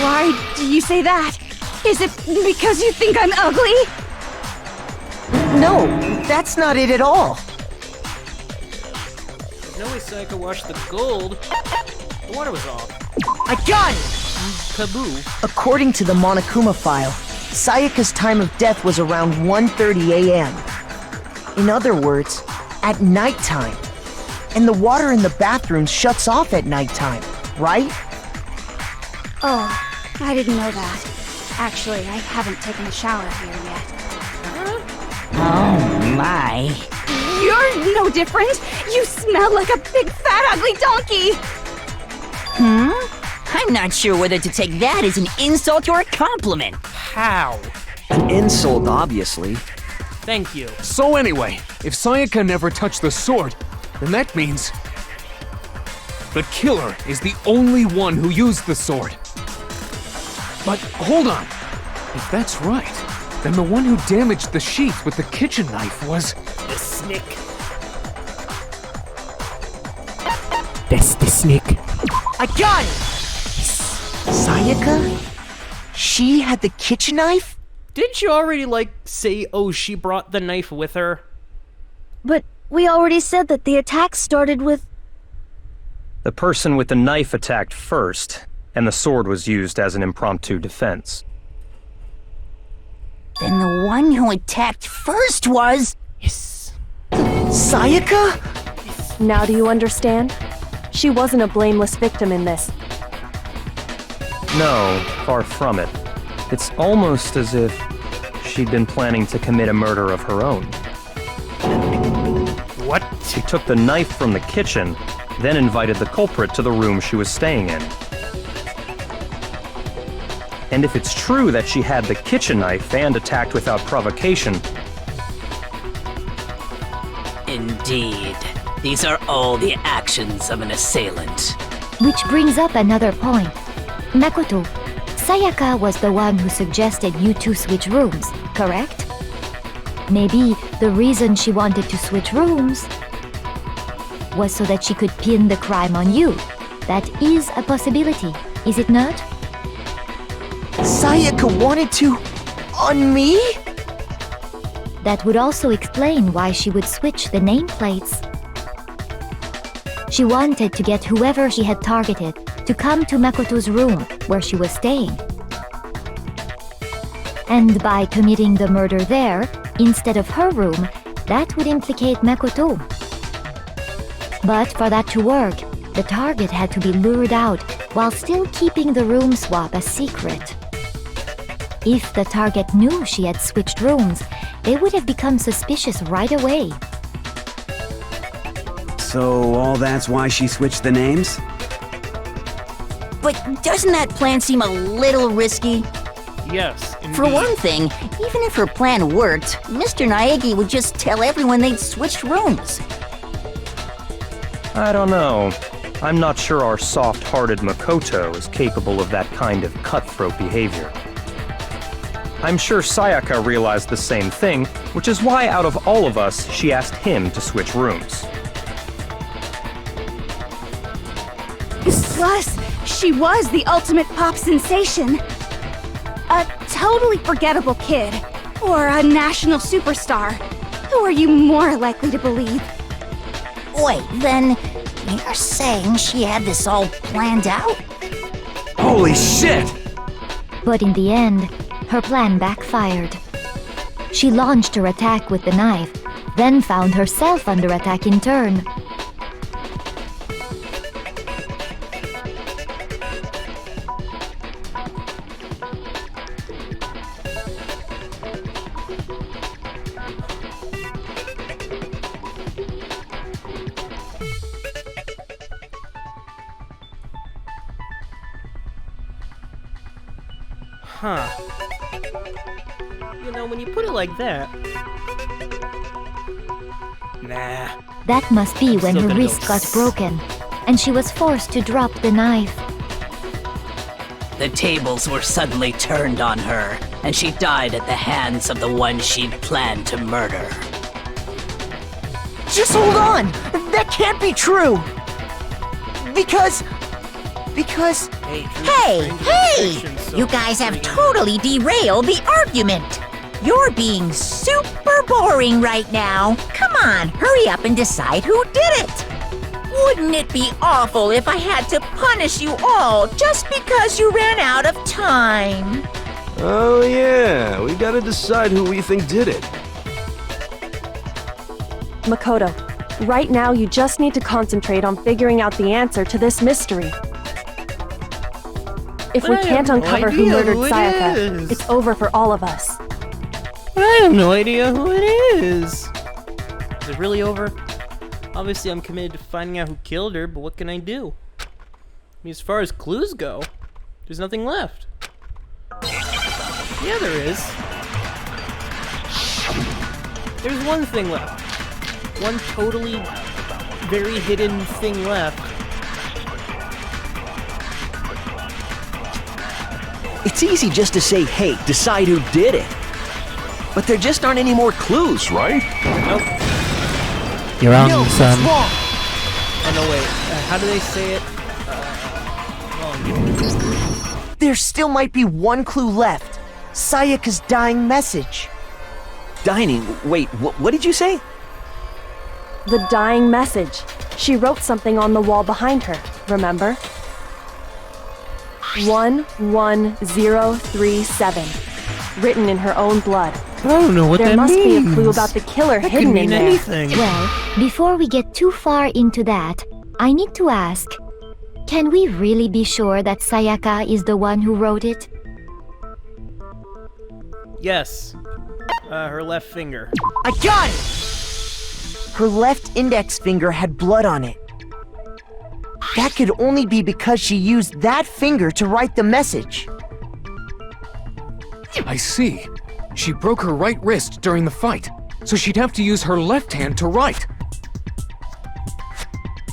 Why do you say that? Is it because you think I'm ugly? No, that's not it at all. There's no way Sayaka washed the gold. The water was off. I got it! Kaboo. According to the Monokuma file, Sayaka's time of death was around 1:30 a.m. In other words, at nighttime. And the water in the bathroom shuts off at nighttime, right? Oh, I didn't know that. Actually, I haven't taken a shower here yet. Oh my. You're no different! You smell like a big fat ugly donkey! I'm not sure whether to take that as an insult or a compliment. How? An insult, obviously. Thank you. So anyway, if Sayaka never touched the sword, then that means the killer is the only one who used the sword. But hold on. If that's right, then the one who damaged the sheath with the kitchen knife was... The snake. That's the snake. I got it! Sayaka? She had the kitchen knife? Didn't you already, say, oh, she brought the knife with her? But we already said that the attack started with... The person with the knife attacked first, and the sword was used as an impromptu defense. Then the one who attacked first was... Yes. Sayaka? Now do you understand? She wasn't a blameless victim in this. No, far from it. It's almost as if she'd been planning to commit a murder of her own. What? She took the knife from the kitchen, then invited the culprit to the room she was staying in. And if it's true that she had the kitchen knife and attacked without provocation... Indeed. These are all the actions of an assailant. Which brings up another point. Makoto, Sayaka was the one who suggested you two switch rooms, correct? Maybe the reason she wanted to switch rooms was so that she could pin the crime on you. That is a possibility, is it not? Sayaka wanted to... on me? That would also explain why she would switch the nameplates. She wanted to get whoever she had targeted to come to Makoto's room where she was staying. And by committing the murder there, instead of her room, that would implicate Makoto. But for that to work, the target had to be lured out while still keeping the room swap a secret. If the target knew she had switched rooms, they would have become suspicious right away. So all that's why she switched the names? But doesn't that plan seem a little risky? Yes, indeed. For one thing, even if her plan worked, Mr. Naegi would just tell everyone they'd switched rooms. I don't know. I'm not sure our soft-hearted Makoto is capable of that kind of cutthroat behavior. I'm sure Sayaka realized the same thing, which is why out of all of us, she asked him to switch rooms. Plus, she was the ultimate pop sensation. A totally forgettable kid, or a national superstar. Who are you more likely to believe? Wait, then you're saying she had this all planned out? Holy shit! But in the end, her plan backfired. She launched her attack with the knife, then found herself under attack in turn. Huh. You know, when you put it like that... Nah. That must be when still her gonna wrist go got broken, and she was forced to drop the knife. The tables were suddenly turned on her, and she died at the hands of the one she'd planned to murder. Just hold on! That can't be true! Because... Hey! You guys have totally derailed the argument! You're being super boring right now. Come on, hurry up and decide who did it! Wouldn't it be awful if I had to punish you all just because you ran out of time? Oh yeah, we gotta decide who we think did it. Makoto, right now you just need to concentrate on figuring out the answer to this mystery. If we can't uncover who murdered Sayaka, it's over for all of us. But I have no idea who it is. Is it really over? Obviously, I'm committed to finding out who killed her, but what can I do? I mean, as far as clues go, there's nothing left. Yeah, there is. There's one thing left. One totally very hidden thing left. It's easy just to say, hey, decide who did it. But there just aren't any more clues, right? Nope. You're wrong, No, son. it's wrong! Oh, no, wait. How do they say it? There still might be one clue left. Sayaka's dying message. Dining? Wait, what did you say? The dying message. She wrote something on the wall behind her, remember? 11037. Written in her own blood. I don't know what there that must means. be a clue about the killer That hidden could in mean there. anything. Well, before we get too far into that, I need to ask, can we really be sure that Sayaka is the one who wrote it? Yes. Her left finger. I got it! Her left index finger had blood on it. That could only be because she used that finger to write the message. I see. She broke her right wrist during the fight, so she'd have to use her left hand to write.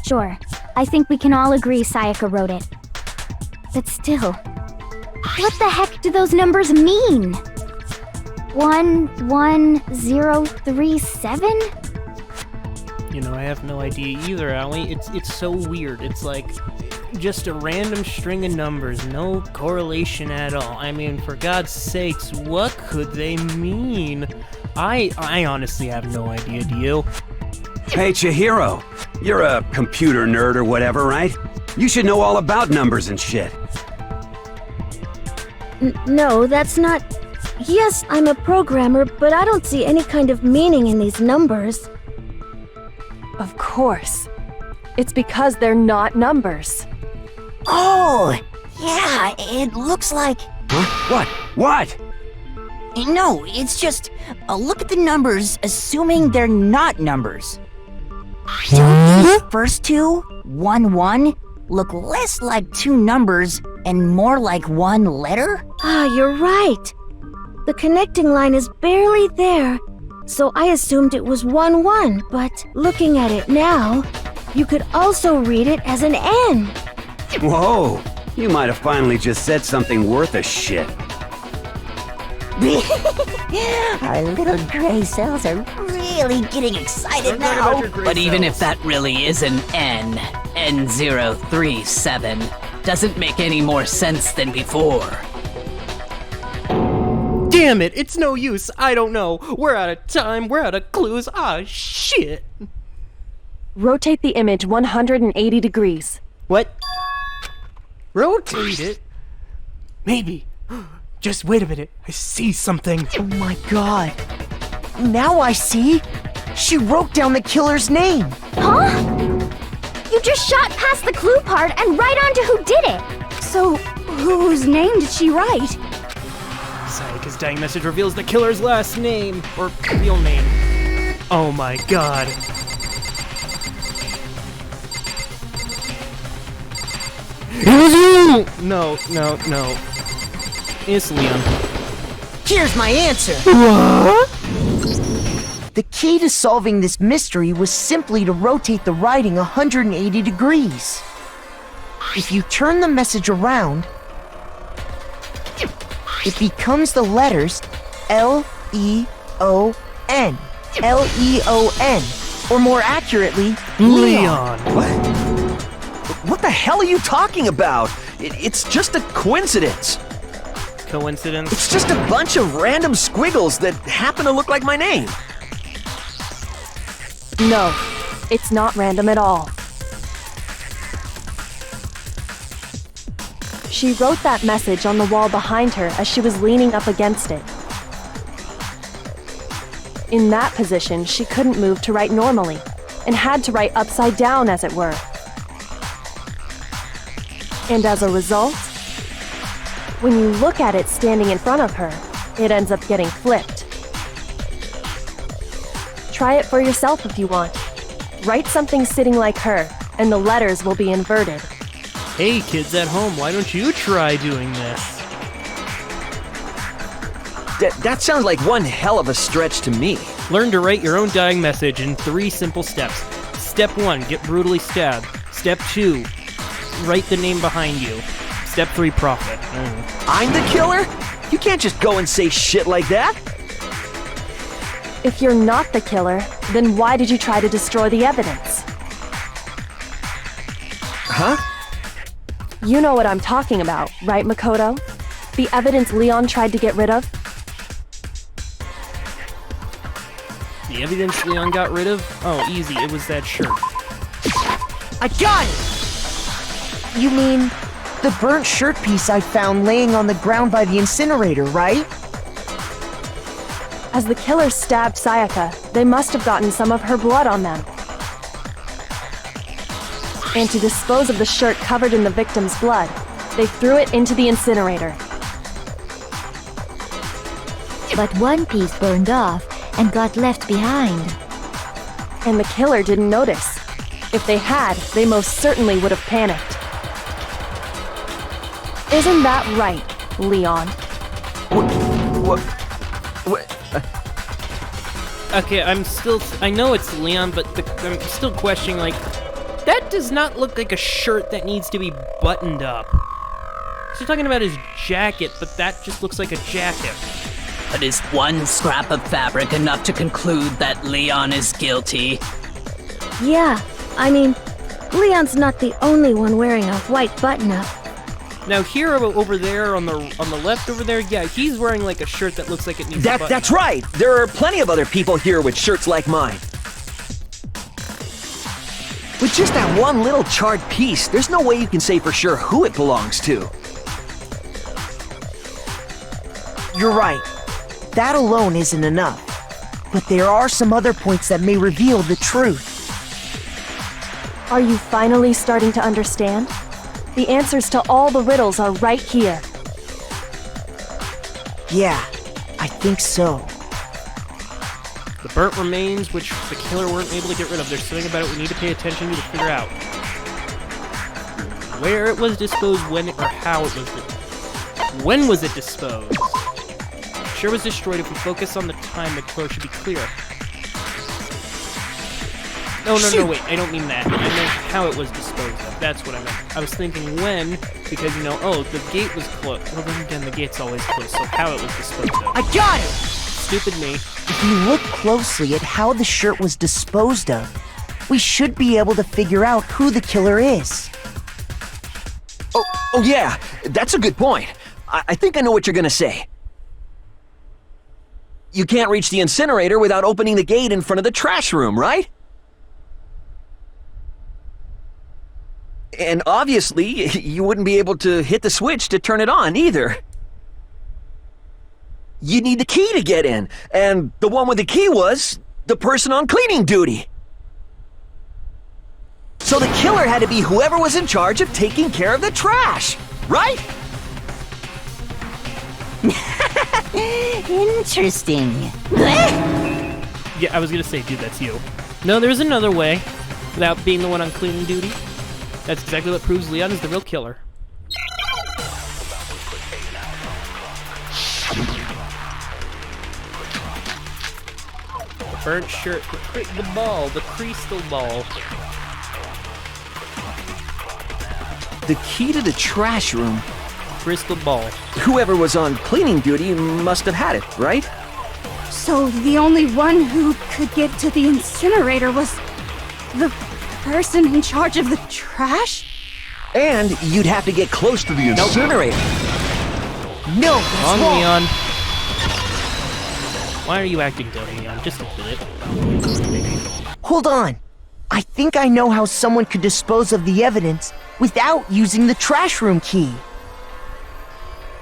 Sure, I think we can all agree Sayaka wrote it. But still, What the heck do those numbers mean? 11037? You know, I have no idea either, Allie. It's so weird. It's like just a random string of numbers, no correlation at all. I mean, for God's sakes, what could they mean? I honestly have no idea, do you? Hey, Chihiro. You're a computer nerd or whatever, right? You should know all about numbers and shit. No, that's not... Yes, I'm a programmer, but I don't see any kind of meaning in these numbers. Of course. It's because they're not numbers. Oh, yeah, it looks like... Huh? What? No, it's just... look at the numbers, assuming they're not numbers. Don't these first two, 1-1, look less like two numbers and more like one letter? Ah, you're right. The connecting line is barely there, so I assumed it was 1-1, but looking at it now, you could also read it as an N. Whoa, you might have finally just said something worth a shit. Our little gray cells are really getting excited now. But even if that really is an N037, doesn't make any more sense than before. Damn it, it's no use. I don't know. We're out of time. We're out of clues. Ah, shit. Rotate the image 180 degrees. What? Rotate it? Maybe. Just wait a minute. I see something. Oh my god. Now I see. She wrote down the killer's name. Huh? You just shot past the clue part and right onto who did it. So, whose name did she write? Sayaka's dying message reveals the killer's last name, or real name. Oh my god. It was you! No. It's Leon. Here's my answer. What? The key to solving this mystery was simply to rotate the writing 180 degrees. If you turn the message around, it becomes the letters L-E-O-N. L-E-O-N. Or more accurately, Leon. What the hell are you talking about? It's just a coincidence. Coincidence? It's just a bunch of random squiggles that happen to look like my name. No, it's not random at all. She wrote that message on the wall behind her as she was leaning up against it. In that position, she couldn't move to write normally, and had to write upside down, as it were. And as a result, when you look at it standing in front of her, it ends up getting flipped. Try it for yourself if you want. Write something sitting like her, and the letters will be inverted. Hey, kids at home, why don't you try doing this? That sounds like one hell of a stretch to me. Learn to write your own dying message in 3 simple steps. Step 1, get brutally stabbed. Step 2, write the name behind you. Step 3, profit. I'm the killer? You can't just go and say shit like that. If you're not the killer, then why did you try to destroy the evidence? Huh? You know what I'm talking about, right, Makoto? The evidence Leon tried to get rid of? The evidence Leon got rid of? Oh, easy, it was that shirt. I got it! You mean the burnt shirt piece I found laying on the ground by the incinerator, right? As the killer stabbed Sayaka, they must have gotten some of her blood on them. And to dispose of the shirt covered in the victim's blood, they threw it into the incinerator. But one piece burned off and got left behind. And the killer didn't notice. If they had, they most certainly would have panicked. Isn't that right, Leon? What? Okay, I know it's Leon, but I'm still questioning, like, that does not look like a shirt that needs to be buttoned up. So you're talking about his jacket, but that just looks like a jacket. But is one scrap of fabric enough to conclude that Leon is guilty? Yeah, I mean, Leon's not the only one wearing a white button-up. Now here over there on the left over there, yeah, he's wearing like a shirt that looks like it needs a button. That's right! There are plenty of other people here with shirts like mine. With just that one little charred piece, there's no way you can say for sure who it belongs to. You're right. That alone isn't enough. But there are some other points that may reveal the truth. Are you finally starting to understand? The answers to all the riddles are right here. Yeah, I think so. The burnt remains, which the killer weren't able to get rid of. There's something about it we need to pay attention to figure out. Where it was disposed, when, or how it was when was it disposed? Sure was destroyed. If we focus on the time, the killer should be clear. No, wait, I don't mean that. I meant how it was disposed of. That's what I meant. I was thinking when, because, the gate was closed. Well, then again, the gate's always closed, so how it was disposed of. I got it! Stupid me. If you look closely at how the shirt was disposed of, we should be able to figure out who the killer is. Oh yeah, that's a good point. I think I know what you're gonna say. You can't reach the incinerator without opening the gate in front of the trash room, right? And obviously, you wouldn't be able to hit the switch to turn it on either. You need the key to get in, and the one with the key was the person on cleaning duty. So the killer had to be whoever was in charge of taking care of the trash, right? Interesting. Yeah, I was gonna say, dude, that's you. No, there's another way, without being the one on cleaning duty. That's exactly what proves Leon is the real killer. The burnt shirt, the crystal ball. The key to the trash room. Crystal ball. Whoever was on cleaning duty must have had it, right? So the only one who could get to the incinerator was the person in charge of the trash? And you'd have to get close to the incinerator. No, that's wrong, wrong. Leon. Why are you acting dumb, Leon? Just admit it. Hold on. I think I know how someone could dispose of the evidence without using the trash room key.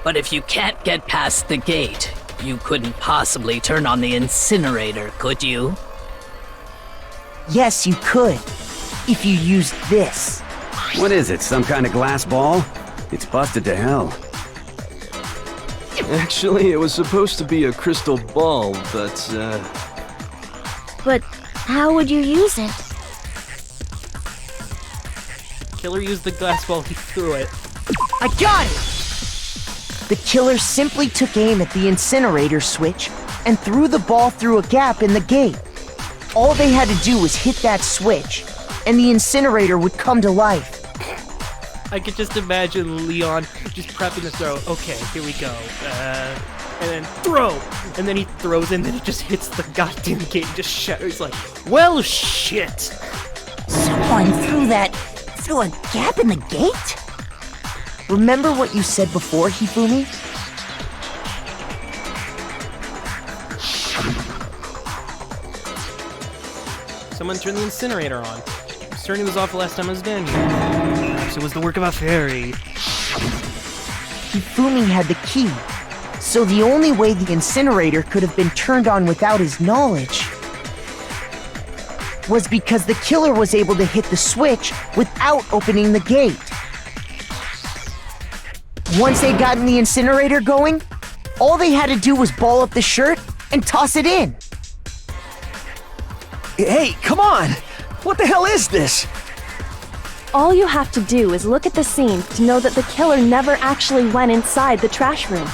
But if you can't get past the gate, you couldn't possibly turn on the incinerator, could you? Yes, you could. If you used this. What is it, some kind of glass ball? It's busted to hell. Actually, it was supposed to be a crystal ball, but, But how would you use it? Killer used the glass ball, he threw it. I got it! The killer simply took aim at the incinerator switch and threw the ball through a gap in the gate. All they had to do was hit that switch, and the incinerator would come to life. I could just imagine Leon just prepping the throw. Okay, here we go. And then throw! And then he throws and then it just hits the goddamn gate and just shatters. Like, well, shit! Someone threw a gap in the gate? Remember what you said before, Hifumi? Someone turned the incinerator on. I'm certain it was off the last time I was down here. Perhaps it was the work of a fairy. Hifumi had the key, so the only way the incinerator could have been turned on without his knowledge was because the killer was able to hit the switch without opening the gate. Once they'd gotten the incinerator going, all they had to do was ball up the shirt and toss it in. Hey, come on! What the hell is this? All you have to do is look at the scene to know that the killer never actually went inside the trash room.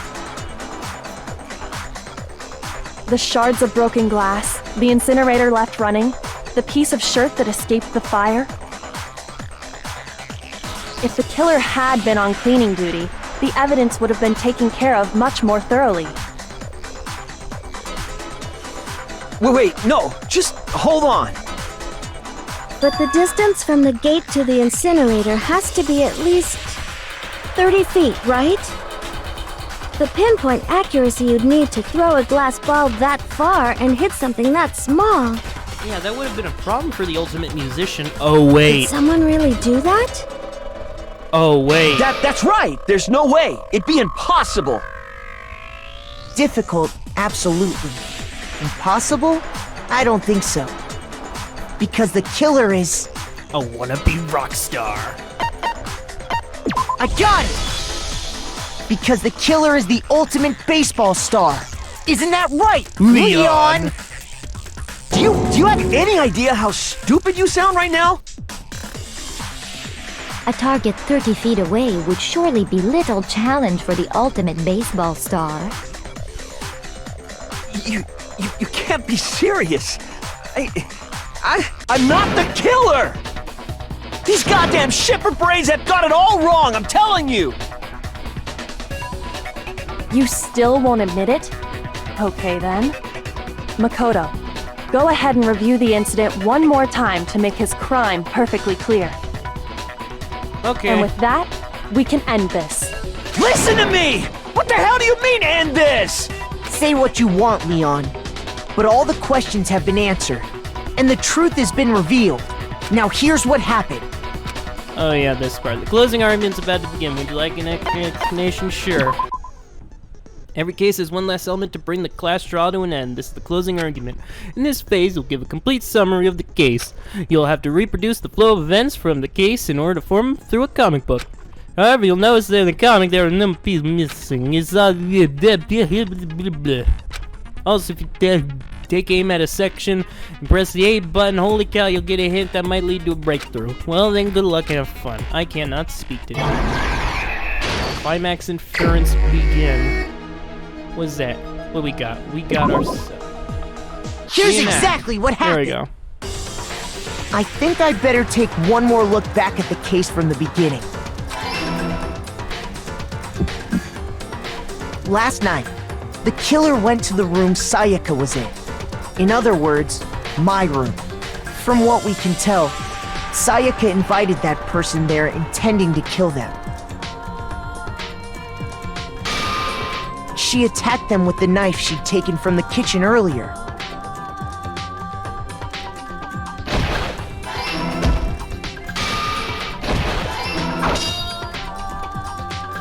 The shards of broken glass, the incinerator left running, the piece of shirt that escaped the fire. If the killer had been on cleaning duty, the evidence would have been taken care of much more thoroughly. Wait, no, just hold on. But the distance from the gate to the incinerator has to be at least 30 feet, right? The pinpoint accuracy you'd need to throw a glass ball that far and hit something that small. Yeah, that would have been a problem for the ultimate musician. Oh, wait. Did someone really do that? Oh, wait. That's right. There's no way. It'd be impossible. Difficult, absolutely. Impossible? I don't think so. Because the killer is... a wannabe rock star. I got it! Because the killer is the ultimate baseball star. Isn't that right, Leon? Do you have any idea how stupid you sound right now? A target 30 feet away would surely be little challenge for the ultimate baseball star. You can't be serious. I'm not the killer! These goddamn shipper brains have got it all wrong, I'm telling you! You still won't admit it? Okay then. Makoto, go ahead and review the incident one more time to make his crime perfectly clear. Okay. And with that, we can end this. Listen to me! What the hell do you mean, end this? Say what you want, Leon. But all the questions have been answered. And the truth has been revealed. Now here's what happened. Oh yeah, this part. The closing argument's about to begin. Would you like an explanation? Sure. Every case has one last element to bring the class draw to an end. This is the closing argument. In this phase, you'll give a complete summary of the case. You'll have to reproduce the flow of events from the case in order to form them through a comic book. However, you'll notice that in the comic there are no pieces missing. It's all also, if you take aim at a section and press the A button, holy cow, you'll get a hint that might lead to a breakthrough. Well then, good luck and have fun. I cannot speak today. Climax inference begin. What's that? What we got? We got our... Here's exactly what happened. There we go. I think I'd better take one more look back at the case from the beginning. Last night, the killer went to the room Sayaka was in. In other words, my room. From what we can tell, Sayaka invited that person there intending to kill them. She attacked them with the knife she'd taken from the kitchen earlier.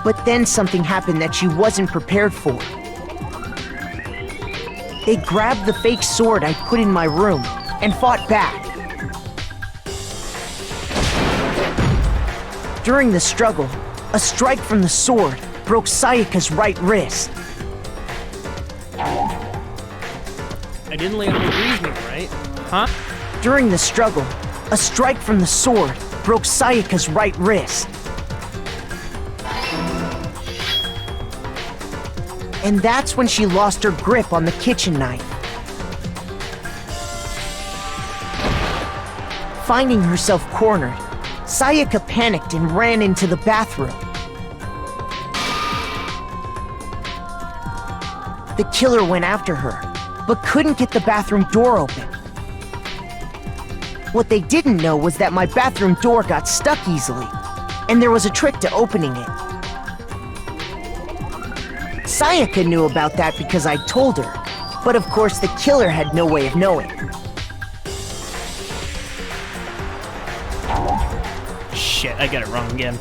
But then something happened that she wasn't prepared for. They grabbed the fake sword I put in my room and fought back. During the struggle, a strike from the sword broke Sayaka's right wrist. I didn't lay out the reasoning, right? Huh? During the struggle, a strike from the sword broke Sayaka's right wrist. And that's when she lost her grip on the kitchen knife. Finding herself cornered, Sayaka panicked and ran into the bathroom. The killer went after her, but couldn't get the bathroom door open. What they didn't know was that my bathroom door got stuck easily, and there was a trick to opening it. Sayaka knew about that because I told her, but of course the killer had no way of knowing. Shit, I got it wrong again.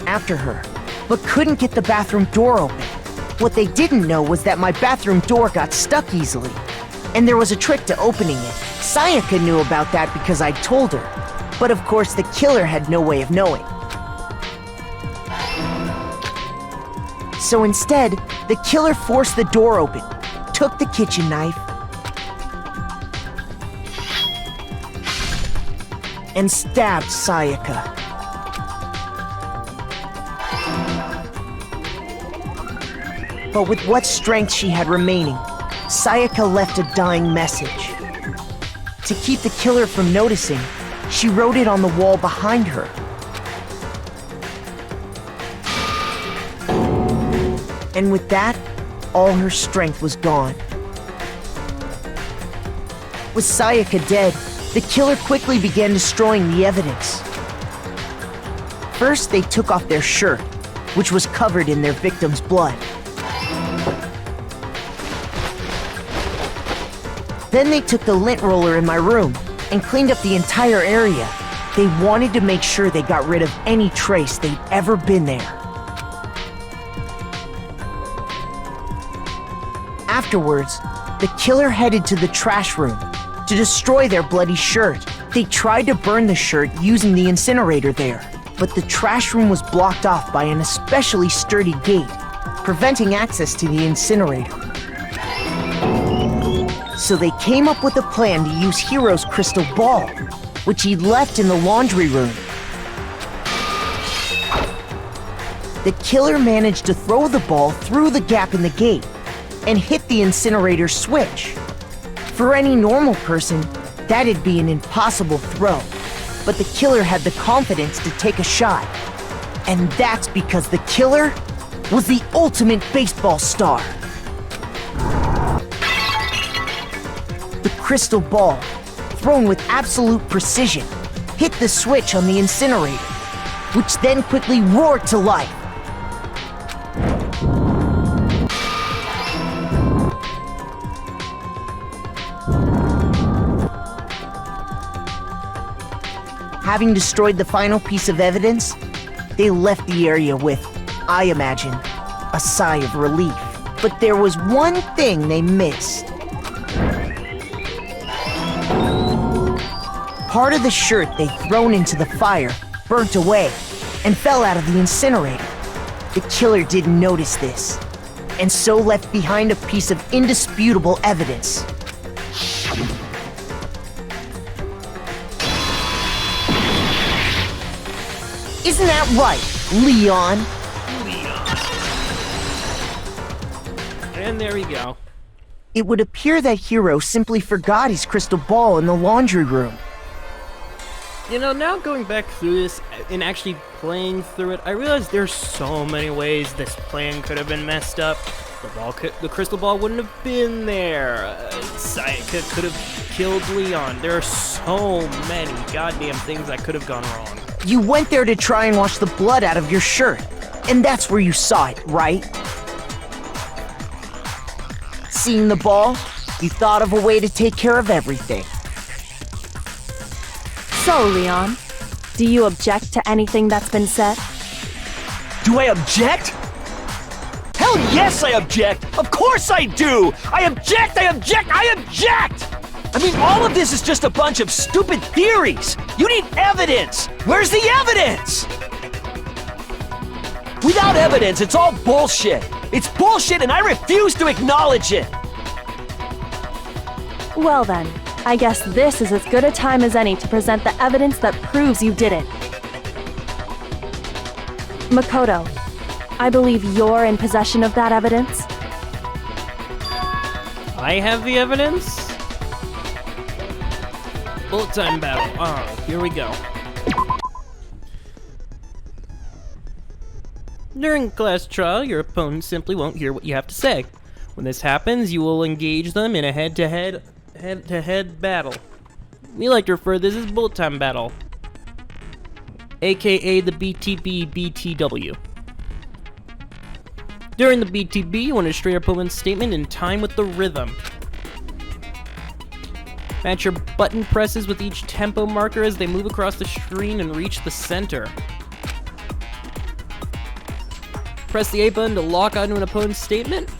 After her, but couldn't get the bathroom door open. What they didn't know was that my bathroom door got stuck easily, and there was a trick to opening it. Sayaka knew about that because I told her, but of course the killer had no way of knowing. So instead, the killer forced the door open, took the kitchen knife, and stabbed Sayaka. But with what strength she had remaining, Sayaka left a dying message. To keep the killer from noticing, she wrote it on the wall behind her. And with that, all her strength was gone. With Sayaka dead, the killer quickly began destroying the evidence. First, they took off their shirt, which was covered in their victim's blood. Then they took the lint roller in my room and cleaned up the entire area. They wanted to make sure they got rid of any trace they'd ever been there. Afterwards, the killer headed to the trash room to destroy their bloody shirt. They tried to burn the shirt using the incinerator there, but the trash room was blocked off by an especially sturdy gate, preventing access to the incinerator. So they came up with a plan to use Hiro's crystal ball, which he'd left in the laundry room. The killer managed to throw the ball through the gap in the gate and hit the incinerator switch. For any normal person, that'd be an impossible throw, but the killer had the confidence to take a shot. And that's because the killer was the ultimate baseball star. The crystal ball, thrown with absolute precision, hit the switch on the incinerator, which then quickly roared to life. Having destroyed the final piece of evidence, they left the area with, I imagine, a sigh of relief. But there was one thing they missed. Part of the shirt they'd thrown into the fire burnt away and fell out of the incinerator. The killer didn't notice this, and so left behind a piece of indisputable evidence. Isn't that right, Leon? And there we go. It would appear that Hiro simply forgot his crystal ball in the laundry room. You know, now going back through this and actually playing through it, I realize there's so many ways this plan could have been messed up. The crystal ball wouldn't have been there. Sayaka could have killed Leon. There are so many goddamn things that could have gone wrong. You went there to try and wash the blood out of your shirt, and that's where you saw it, right? Seeing the ball, you thought of a way to take care of everything. So, Leon, do you object to anything that's been said? Do I object? Hell yes, I object! Of course I do! I object! I object! I object! I mean, all of this is just a bunch of stupid theories! You need evidence! Where's the evidence? Without evidence, it's all bullshit! It's bullshit and I refuse to acknowledge it! Well then, I guess this is as good a time as any to present the evidence that proves you did it. Makoto, I believe you're in possession of that evidence. I have the evidence? Bullet time battle. Here we go. During class trial, your opponent simply won't hear what you have to say. When this happens, you will engage them in a head-to-head battle. We like to refer to this as bullet time battle, aka the BTB-BTW. During the BTB, you want to destroy your opponent's statement in time with the rhythm. Match your button presses with each tempo marker as they move across the screen and reach the center. Press the A button to lock onto an opponent's statement.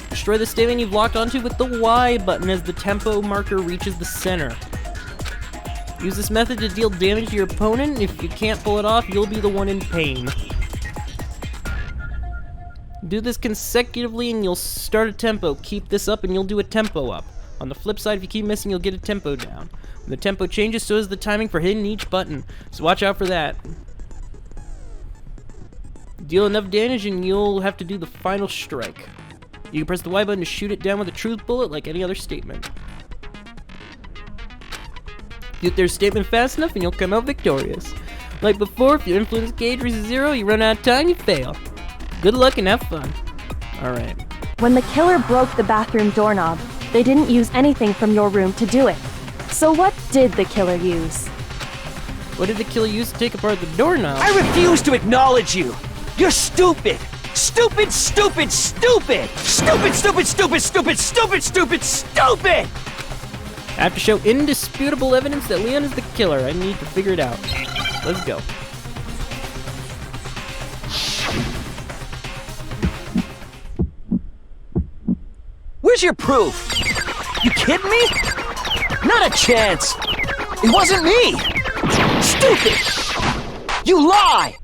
Destroy the statement you've locked onto with the Y button as the tempo marker reaches the center. Use this method to deal damage to your opponent. If you can't pull it off, you'll be the one in pain. Do this consecutively and you'll start a tempo. Keep this up and you'll do a tempo up. On the flip side, if you keep missing, you'll get a tempo down. When the tempo changes, so is the timing for hitting each button. So watch out for that. Deal enough damage and you'll have to do the final strike. You can press the Y button to shoot it down with a truth bullet like any other statement. Get their statement fast enough and you'll come out victorious. Like before, if your influence gauge reaches 0, you run out of time, you fail. Good luck and have fun. Alright. When the killer broke the bathroom doorknob, they didn't use anything from your room to do it. So what did the killer use? What did the killer use to take apart the doorknob? I refuse to acknowledge you! You're stupid! Stupid, stupid, stupid! Stupid, stupid, stupid, stupid, stupid, stupid, stupid! I have to show indisputable evidence that Leon is the killer. I need to figure it out. Let's go. Where's your proof? You kidding me? Not a chance! It wasn't me! Stupid! You lie!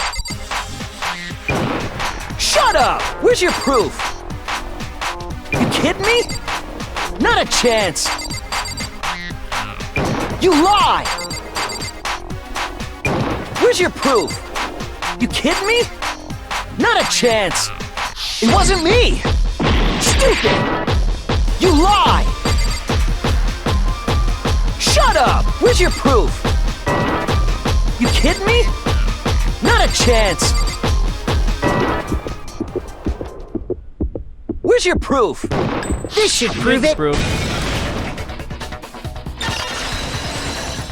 Shut up! Where's your proof? You kidding me? Not a chance! You lie! Where's your proof? You kidding me? Not a chance! It wasn't me! Stupid! You lie! Shut up! Where's your proof? You kidding me? Not a chance! Where's your proof? This should prove it.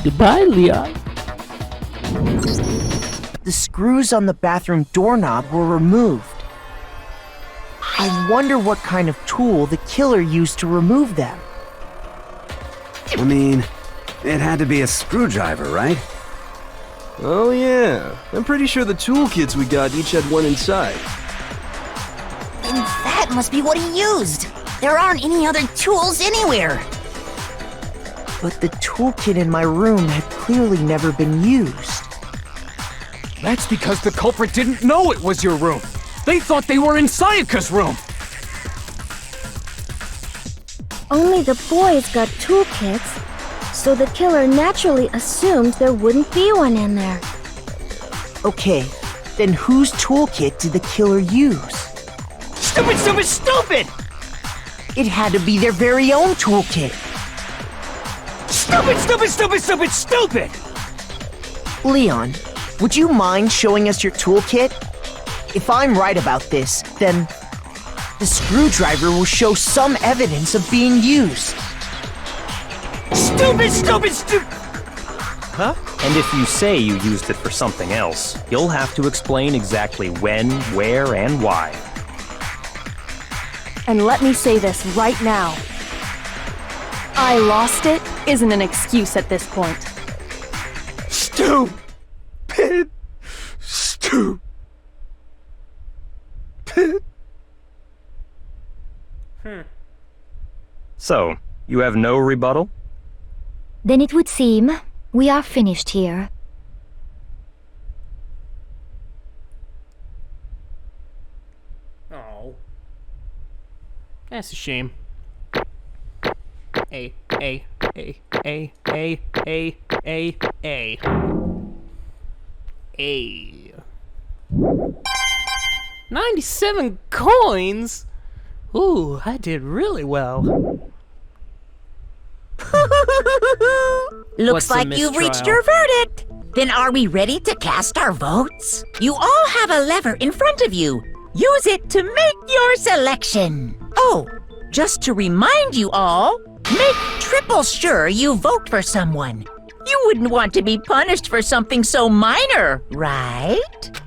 Goodbye, Leon. The screws on the bathroom doorknob were removed. I wonder what kind of tool the killer used to remove them. I mean, it had to be a screwdriver, right? Oh yeah, I'm pretty sure the toolkits we got each had one inside. And that must be what he used. There aren't any other tools anywhere. But the toolkit in my room had clearly never been used. That's because the culprit didn't know it was your room. They thought they were in Sayaka's room. Only the boys got toolkits, so the killer naturally assumed there wouldn't be one in there. Okay, then whose toolkit did the killer use? Stupid, stupid, stupid! It had to be their very own toolkit. Stupid, stupid, stupid, stupid, stupid! Leon, would you mind showing us your toolkit? If I'm right about this, then the screwdriver will show some evidence of being used. Stupid, stupid, stupid! Huh? And if you say you used it for something else, you'll have to explain exactly when, where, and why. And let me say this right now. I lost it isn't an excuse at this point. Stupid! Stupid! So, you have no rebuttal? Then it would seem we are finished here. Oh. That's a shame. A. 97 coins? Ooh, I did really well. Looks like you've reached your verdict. Then are we ready to cast our votes? You all have a lever in front of you. Use it to make your selection. Oh, just to remind you all, make triple sure you vote for someone. You wouldn't want to be punished for something so minor, right?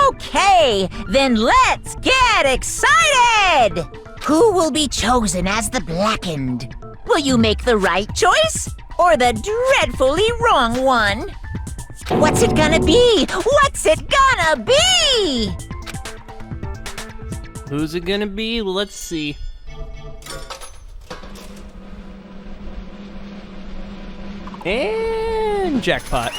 Okay, then let's get excited! Who will be chosen as the Blackened? Will you make the right choice or the dreadfully wrong one? What's it gonna be? What's it gonna be? Who's it gonna be? Let's see. And jackpot.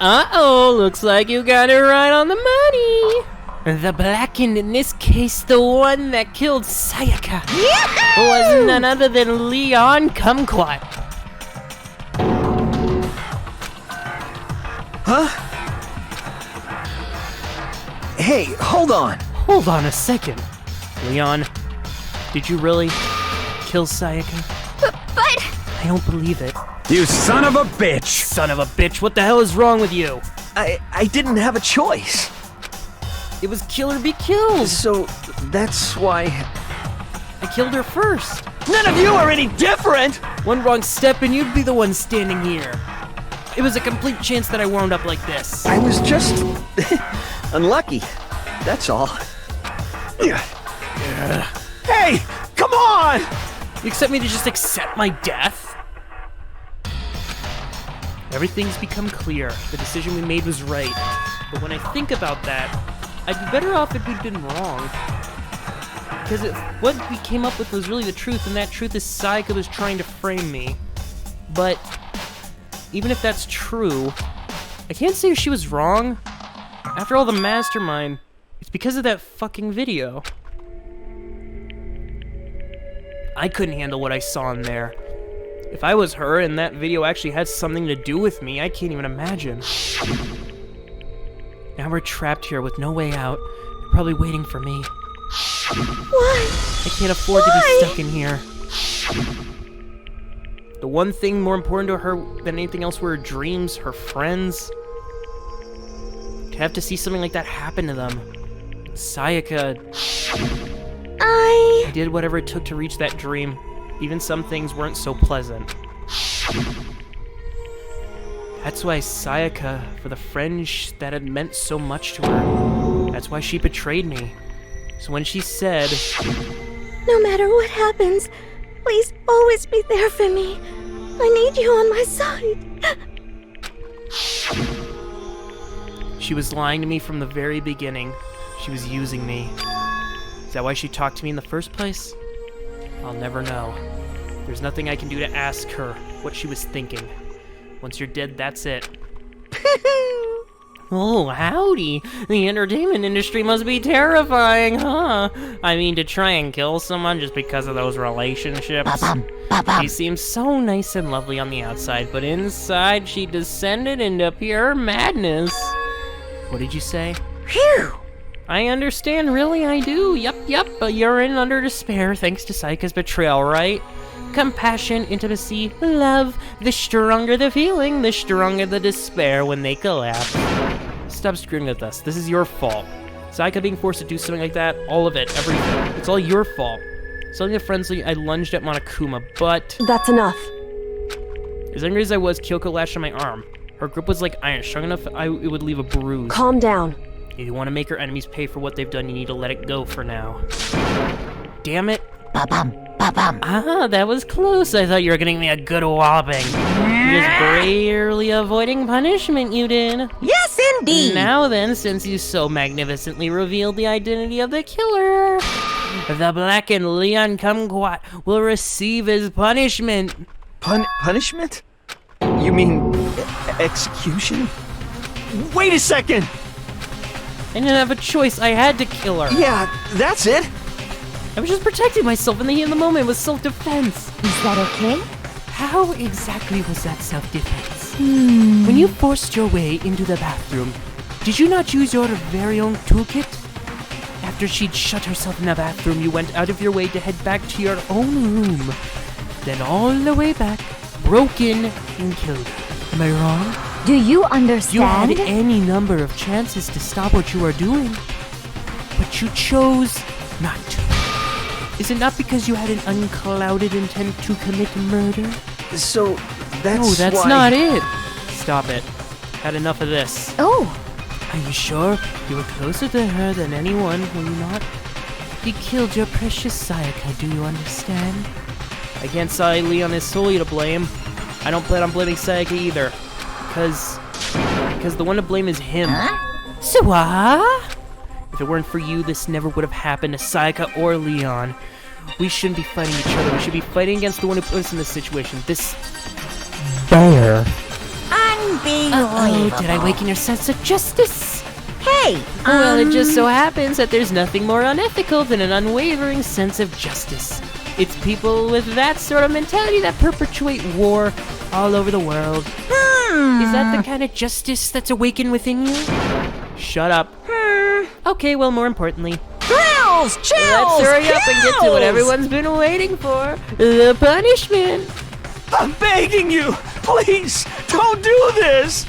Uh-oh, looks like you got it right on the money. The Blackened, in this case, the one that killed Sayaka, was none other than Leon Kumquat. Huh? Hey, hold on. Hold on a second. Leon, did you really kill Sayaka? But I don't believe it. You son of a bitch! Son of a bitch, what the hell is wrong with you? I didn't have a choice. It was kill or be killed. So, that's why... I killed her first. None of you are any different! One wrong step and you'd be the one standing here. It was a complete chance that I wound up like this. I was just... unlucky. That's all. Hey! Come on! You expect me to just accept my death? Everything's become clear. The decision we made was right. But when I think about that, I'd be better off if we'd been wrong. Because what we came up with was really the truth, and that truth is Sayaka was trying to frame me. But even if that's true, I can't say she was wrong. After all, the mastermind, it's because of that fucking video. I couldn't handle what I saw in there. If I was her and that video actually had something to do with me, I can't even imagine. Now we're trapped here with no way out. They're probably waiting for me. Why? I can't afford to be stuck in here. The one thing more important to her than anything else were her dreams, her friends. To have to see something like that happen to them. Sayaka... I did whatever it took to reach that dream. Even some things weren't so pleasant. That's why Sayaka, for the friend that had meant so much to her, that's why she betrayed me. So when she said, no matter what happens, please always be there for me. I need you on my side. She was lying to me from the very beginning. She was using me. Is that why she talked to me in the first place? I'll never know. There's nothing I can do to ask her what she was thinking. Once you're dead, that's it. Oh, howdy. The entertainment industry must be terrifying, huh? I mean, to try and kill someone just because of those relationships. She seems so nice and lovely on the outside, but inside she descended into pure madness. What did you say? Phew! I understand, really, I do. Yup, but you're in under despair thanks to Sayaka's betrayal, right? Compassion, intimacy, love. The stronger the feeling, the stronger the despair when they collapse. Stop screwing with us. This is your fault. Sayaka being forced to do something like that, all of it, everything. It's all your fault. Selling the friendly, I lunged at Monokuma, but... That's enough. As angry as I was, Kyoko lashed on my arm. Her grip was like iron, strong enough it would leave a bruise. Calm down. If you want to make your enemies pay for what they've done, you need to let it go for now. Damn it. Ah, that was close. I thought you were getting me a good walloping. Just barely avoiding punishment, you did. Yes, indeed. Now then, since you so magnificently revealed the identity of the killer, the blackened Leon Kumquat will receive his punishment. Punishment? You mean execution? Wait a second! I didn't have a choice. I had to kill her. Yeah, that's it. I was just protecting myself in the heat of the moment with self-defense. Is that okay? How exactly was that self-defense? When you forced your way into the bathroom, did you not use your very own toolkit? After she'd shut herself in the bathroom, you went out of your way to head back to your own room. Then all the way back, broke in and killed her. Am I wrong? Do you understand? You had any number of chances to stop what you were doing, but you chose not to. Is it not because you had an unclouded intent to commit murder? So, that's No, that's why... not it. Stop it. Had enough of this. Oh. Are you sure? You were closer to her than anyone, were you not? He killed your precious Sayaka, do you understand? I can't say Leon is solely to blame. I don't plan on blaming Sayaka either. Because the one to blame is him. Suwa? If it weren't for you, this never would have happened to Sayaka or Leon. We shouldn't be fighting each other. We should be fighting against the one who put us in this situation. This... bear. Unbelievable. Did I awaken your sense of justice? Hey, Well, it just so happens that there's nothing more unethical than an unwavering sense of justice. It's people with that sort of mentality that perpetuate war all over the world. Is that the kind of justice that's awakened within you? Shut up. Okay, well, more importantly, Chills! let's hurry up and get to what everyone's been waiting for. The punishment. I'm begging you! Please, don't do this!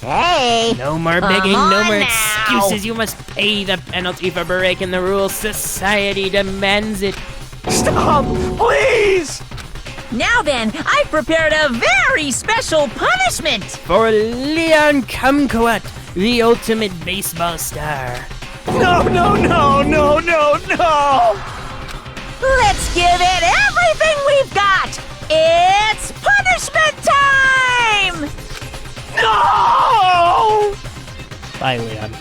Hey! No more begging, no more excuses. You must pay the penalty for breaking the rules. Society demands it. Stop! Please! Now then, I've prepared a very special punishment! For Leon Kumquat, the ultimate baseball star. No, no, no, no, no, no! Let's give it everything we've got! It's punishment time! No! Bye, Leon.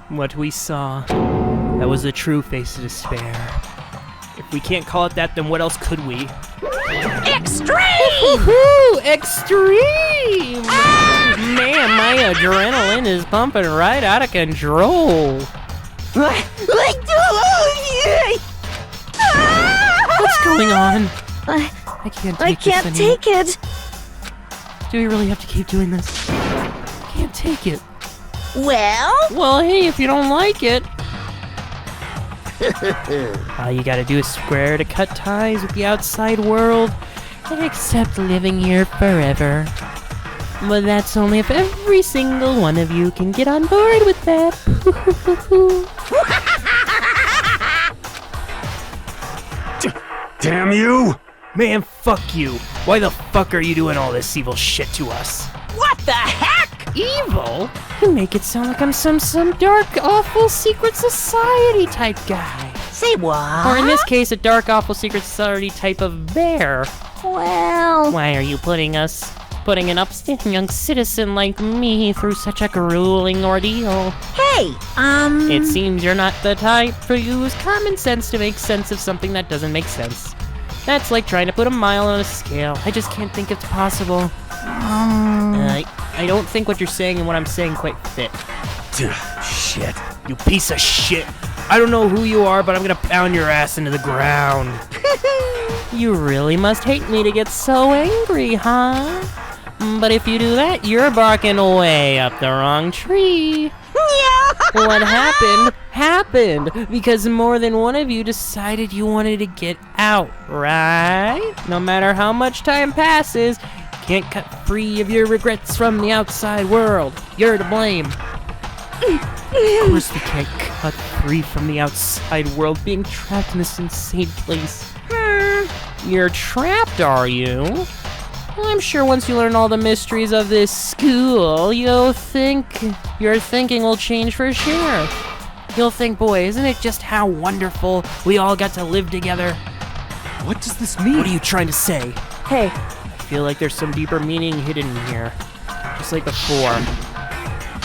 What we saw, that was the true face of despair. If we can't call it that, then what else could we? Extreme! Woohoo! Extreme! Man, my adrenaline is pumping right out of control. What's going on? I can't take it. Do we really have to keep doing this? I can't take it. Well, hey, if you don't like it. All you gotta do is swear to cut ties with the outside world and accept living here forever. But that's only if every single one of you can get on board with that. Damn you! Man, fuck you. Why the fuck are you doing all this evil shit to us? what the heck? Evil? You make it sound like I'm some dark, awful secret society type guy. Say what? Or in this case, a dark, awful secret society type of bear. Well... Why are you putting an upstanding young citizen like me through such a grueling ordeal? Hey, It seems you're not the type to use common sense to make sense of something that doesn't make sense. That's like trying to put a mile on a scale. I just can't think it's possible. I don't think what you're saying and what I'm saying quite fit. Shit. You piece of shit. I don't know who you are, but I'm gonna pound your ass into the ground. You really must hate me to get so angry, huh? But if you do that, you're barking way up the wrong tree. What happened because more than one of you decided you wanted to get out, right? No matter how much time passes, you can't cut free of your regrets from the outside world. You're to blame. Of course we can't cut free from the outside world, being trapped in this insane place. You're trapped, are you? Well, I'm sure once you learn all the mysteries of this school, your thinking will change for sure. You'll think, boy, isn't it just how wonderful we all got to live together? What does this mean? What are you trying to say? Hey, I feel like there's some deeper meaning hidden here. Just like before.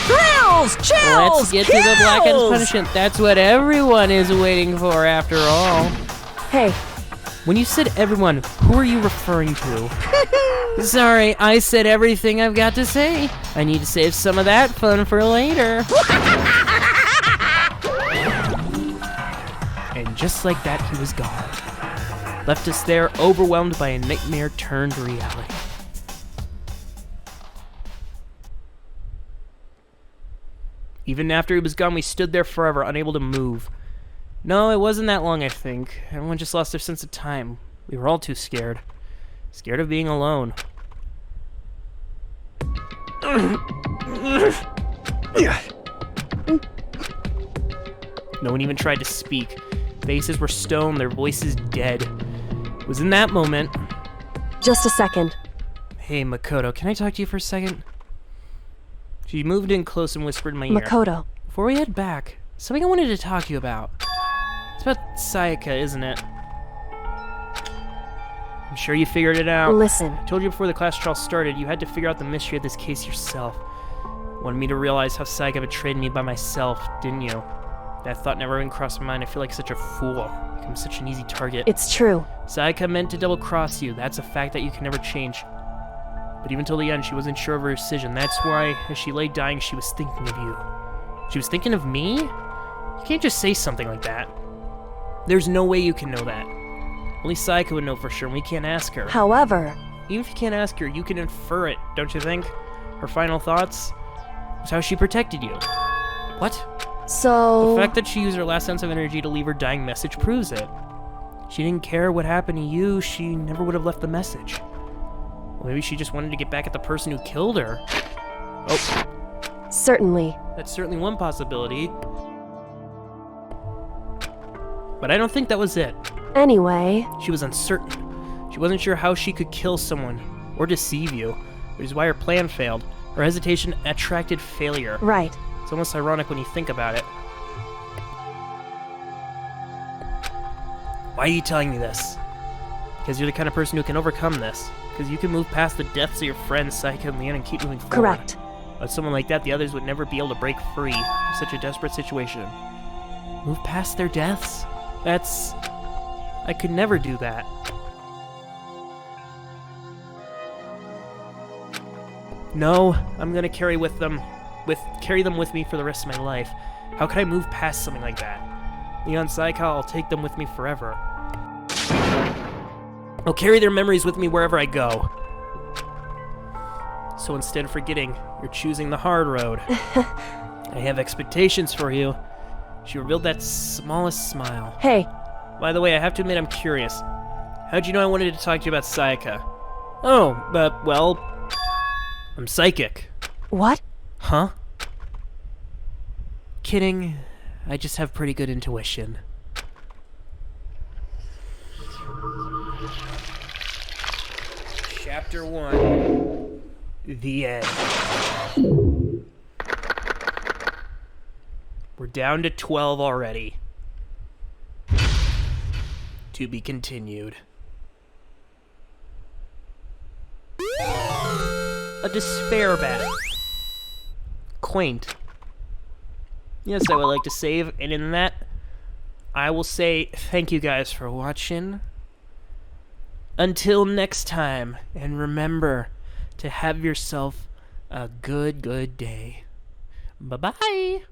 Drill! Chills! Chills! Let's get to the Blackened's punishment. That's what everyone is waiting for, after all. Hey. When you said everyone, who are you referring to? Sorry, I said everything I've got to say. I need to save some of that fun for later. And just like that, he was gone. Left us there, overwhelmed by a nightmare turned reality. Even after he was gone, we stood there forever, unable to move. No, it wasn't that long, I think. Everyone just lost their sense of time. We were all too scared. Scared of being alone. No one even tried to speak. Faces were stone, their voices dead. It was in that moment... Just a second. Hey, Makoto, can I talk to you for a second? She moved in close and whispered in my ear. Makoto. Before we head back, something I wanted to talk to you about. It's about Sayaka, isn't it? I'm sure you figured it out. Listen. I told you before the class trial started, you had to figure out the mystery of this case yourself. Wanted me to realize how Sayaka betrayed me by myself, didn't you? That thought never even crossed my mind. I feel like such a fool. I'm such an easy target. It's true. Sayaka meant to double-cross you. That's a fact that you can never change. But even till the end, she wasn't sure of her decision. That's why, as she lay dying, she was thinking of you. She was thinking of me? You can't just say something like that. There's no way you can know that. Only Sayaka would know for sure, and we can't ask her. However... Even if you can't ask her, you can infer it, don't you think? Her final thoughts was how she protected you. What? So... The fact that she used her last sense of energy to leave her dying message proves it. She didn't care what happened to you, she never would have left the message. Well, maybe she just wanted to get back at the person who killed her. Oh. Certainly. That's certainly one possibility. But I don't think that was it. Anyway... She was uncertain. She wasn't sure how she could kill someone, or deceive you, which is why her plan failed. Her hesitation attracted failure. Right. It's almost ironic when you think about it. Why are you telling me this? Because you're the kind of person who can overcome this. Because you can move past the deaths of your friends, Sayaka and Leanne, and keep moving forward. Correct. With someone like that, the others would never be able to break free from such a desperate situation. Move past their deaths? That's... I could never do that. No, I'm gonna carry them with me for the rest of my life. How could I move past something like that? Leon, Sayaka, I'll take them with me forever. I'll carry their memories with me wherever I go. So instead of forgetting, you're choosing the hard road. I have expectations for you. She revealed that smallest smile. Hey. By the way, I have to admit I'm curious. How'd you know I wanted to talk to you about Sayaka? Oh, well, I'm psychic. What? Huh? Kidding. I just have pretty good intuition. Chapter 1. The end. We're down to 12 already. To be continued. A despair bat. Quaint. Yes, I would like to save, and in that, I will say thank you guys for watching. Until next time, and remember to have yourself a good day. Bye-bye!